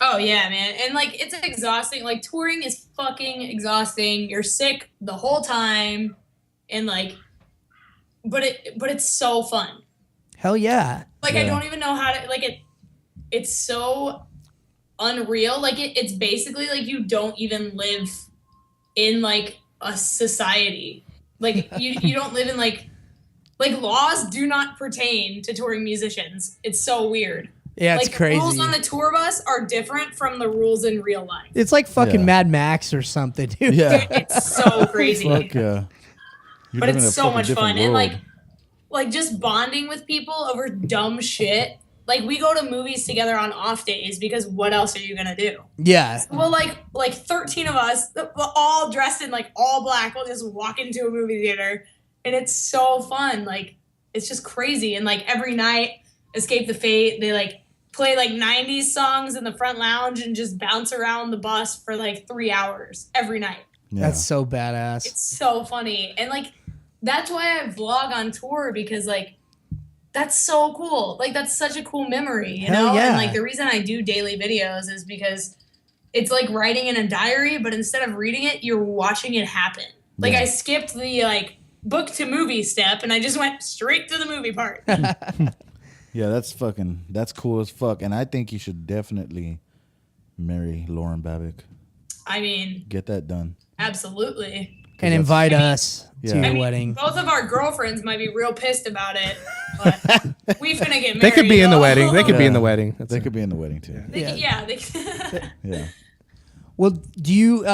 Oh yeah, man. And like it's exhausting. Like touring is fucking exhausting. You're sick the whole time. And like but it's so fun. Hell yeah. Like I don't even know how to like it's so unreal. Like it's basically like you don't even live in like a society. Like you don't live in like laws do not pertain to touring musicians. It's so weird. Yeah, it's like, crazy. The rules on the tour bus are different from the rules in real life. It's like fucking Mad Max or something, dude. Yeah. Dude, it's so crazy. Fuck yeah. But it's so much fun. World. And like just bonding with people over dumb shit. Like we go to movies together on off days because what else are you gonna do? Yeah. Well, like 13 of us, all dressed in like all black, we'll just walk into a movie theater, and it's so fun. Like it's just crazy. And like every night, Escape the Fate, they like play like 90s songs in the front lounge and just bounce around the bus for like 3 hours every night. Yeah. That's so badass. It's so funny. And like that's why I vlog on tour, because like that's so cool. Like, that's such a cool memory, you Hell know? yeah. And like the reason I do daily videos is because it's like writing in a diary, but instead of reading it, you're watching it happen. Like, Yeah. I skipped the like book to movie step and I just went straight to the movie part. Yeah, that's cool as fuck. And I think you should definitely marry Lauren Babbitt. I mean, Get that done. absolutely. And invite us Yeah. to your I mean, wedding. both of our girlfriends might be real pissed about it, but we finna get married. They could be in the though. wedding. They could be in the Yeah. wedding. They could be in the wedding too. Yeah. Yeah. Well, do you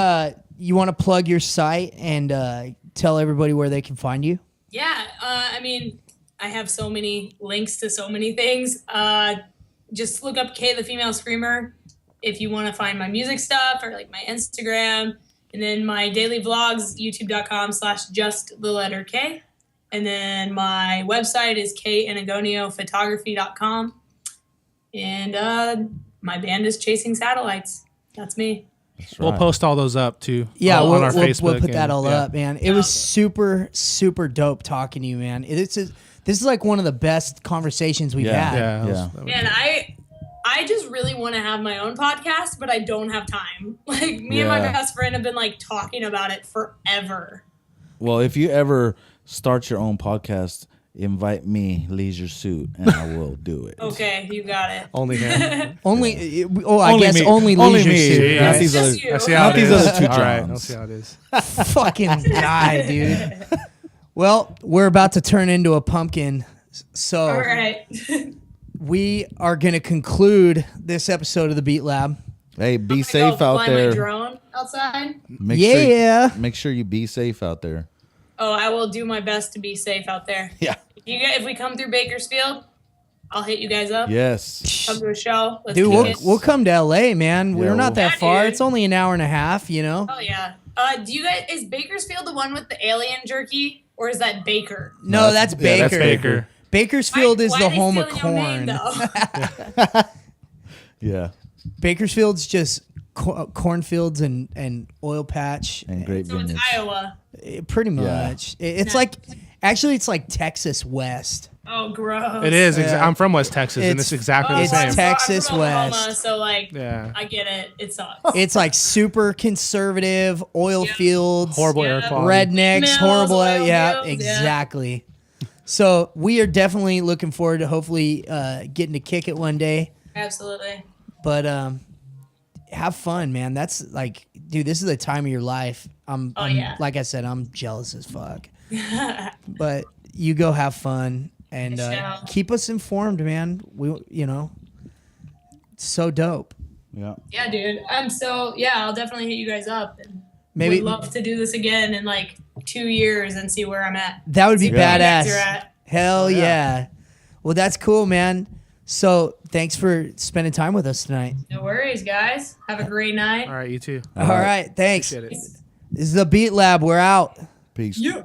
you want to plug your site and tell everybody where they can find you? Yeah, I mean, I have so many links to so many things. Just look up Kay the Female Screamer if you want to find my music stuff or like my Instagram. And then my daily vlogs, youtube.com/just_K. And then my website is Enagonio.photography.com. And my band is Chasing Satellites. That's me. That's We'll right. post all those up too. Yeah, on our we'll Facebook. put that and- all yeah. up, man. It was super, super dope talking to you, man. This is like one of the best conversations we've Yeah. had. Yeah. Yeah. Man, I just really want to have my own podcast, but I don't have time. Like, me and my Yeah. best friend have been like talking about it forever. Well, if you ever start your own podcast, invite me, Leisure Suit, and I will do it. Okay, you got it. Only him. Only, I Only guess me. only Only leisure me. suit. Yeah. Not right? these Just other. you. I see how Not it these is. other two All right, I'll Johns. see how it is. Fucking guy, dude. Well, we're about to turn into a pumpkin, so All right. we are going to conclude this episode of the Beat Lab. Hey, be I'm safe gonna go out fly my there. drone outside. Make sure you be safe out there. Oh, I will do my best to be safe out there. Yeah. If we come through Bakersfield, I'll hit you guys up. Yes. Come to a show. Let's Dude, kick it. we'll come to LA, man. Yeah, We're not we'll- that Yeah, far. dude. It's only an hour and a half, you know? Oh yeah. Is Bakersfield the one with the alien jerky, or is that Baker? No, that's Baker. yeah, That's Baker. Bakersfield is Why the are they home of stealing your name, corn. though? Yeah. Bakersfield's just cornfields and oil patch. And great So it's vineyards. Iowa. Pretty Yeah. much. It's No. like, actually, it's like Texas West. Oh, gross. It is. Yeah. I'm from West Texas, and It's- it's exactly it's the same. Texas I'm from Oklahoma, West. So like, Yeah. I get it. It sucks. It's like super conservative, oil Yeah. fields, Horrible air Yeah. quality. rednecks, Mills, horrible. oil Yeah, fields, yeah. exactly. So we are definitely looking forward to hopefully getting to kick it one day. Absolutely. But have fun, man. That's like, dude, this is the time of your life. I'm yeah. like I said, I'm jealous as fuck. But you go have fun and I shall. keep us informed, man. It's so dope. Yeah. Yeah, dude. I'll definitely hit you guys up. And Maybe would love to do this again in like 2 years and see where I'm at. that would be See where you guys badass. are at. Hell yeah. Well, that's cool, man. So thanks for spending time with us tonight. No worries, guys. Have a great night. All right, you too. All right. Thanks. Appreciate it. This is the Beat Lab. We're out. Peace. Yeah.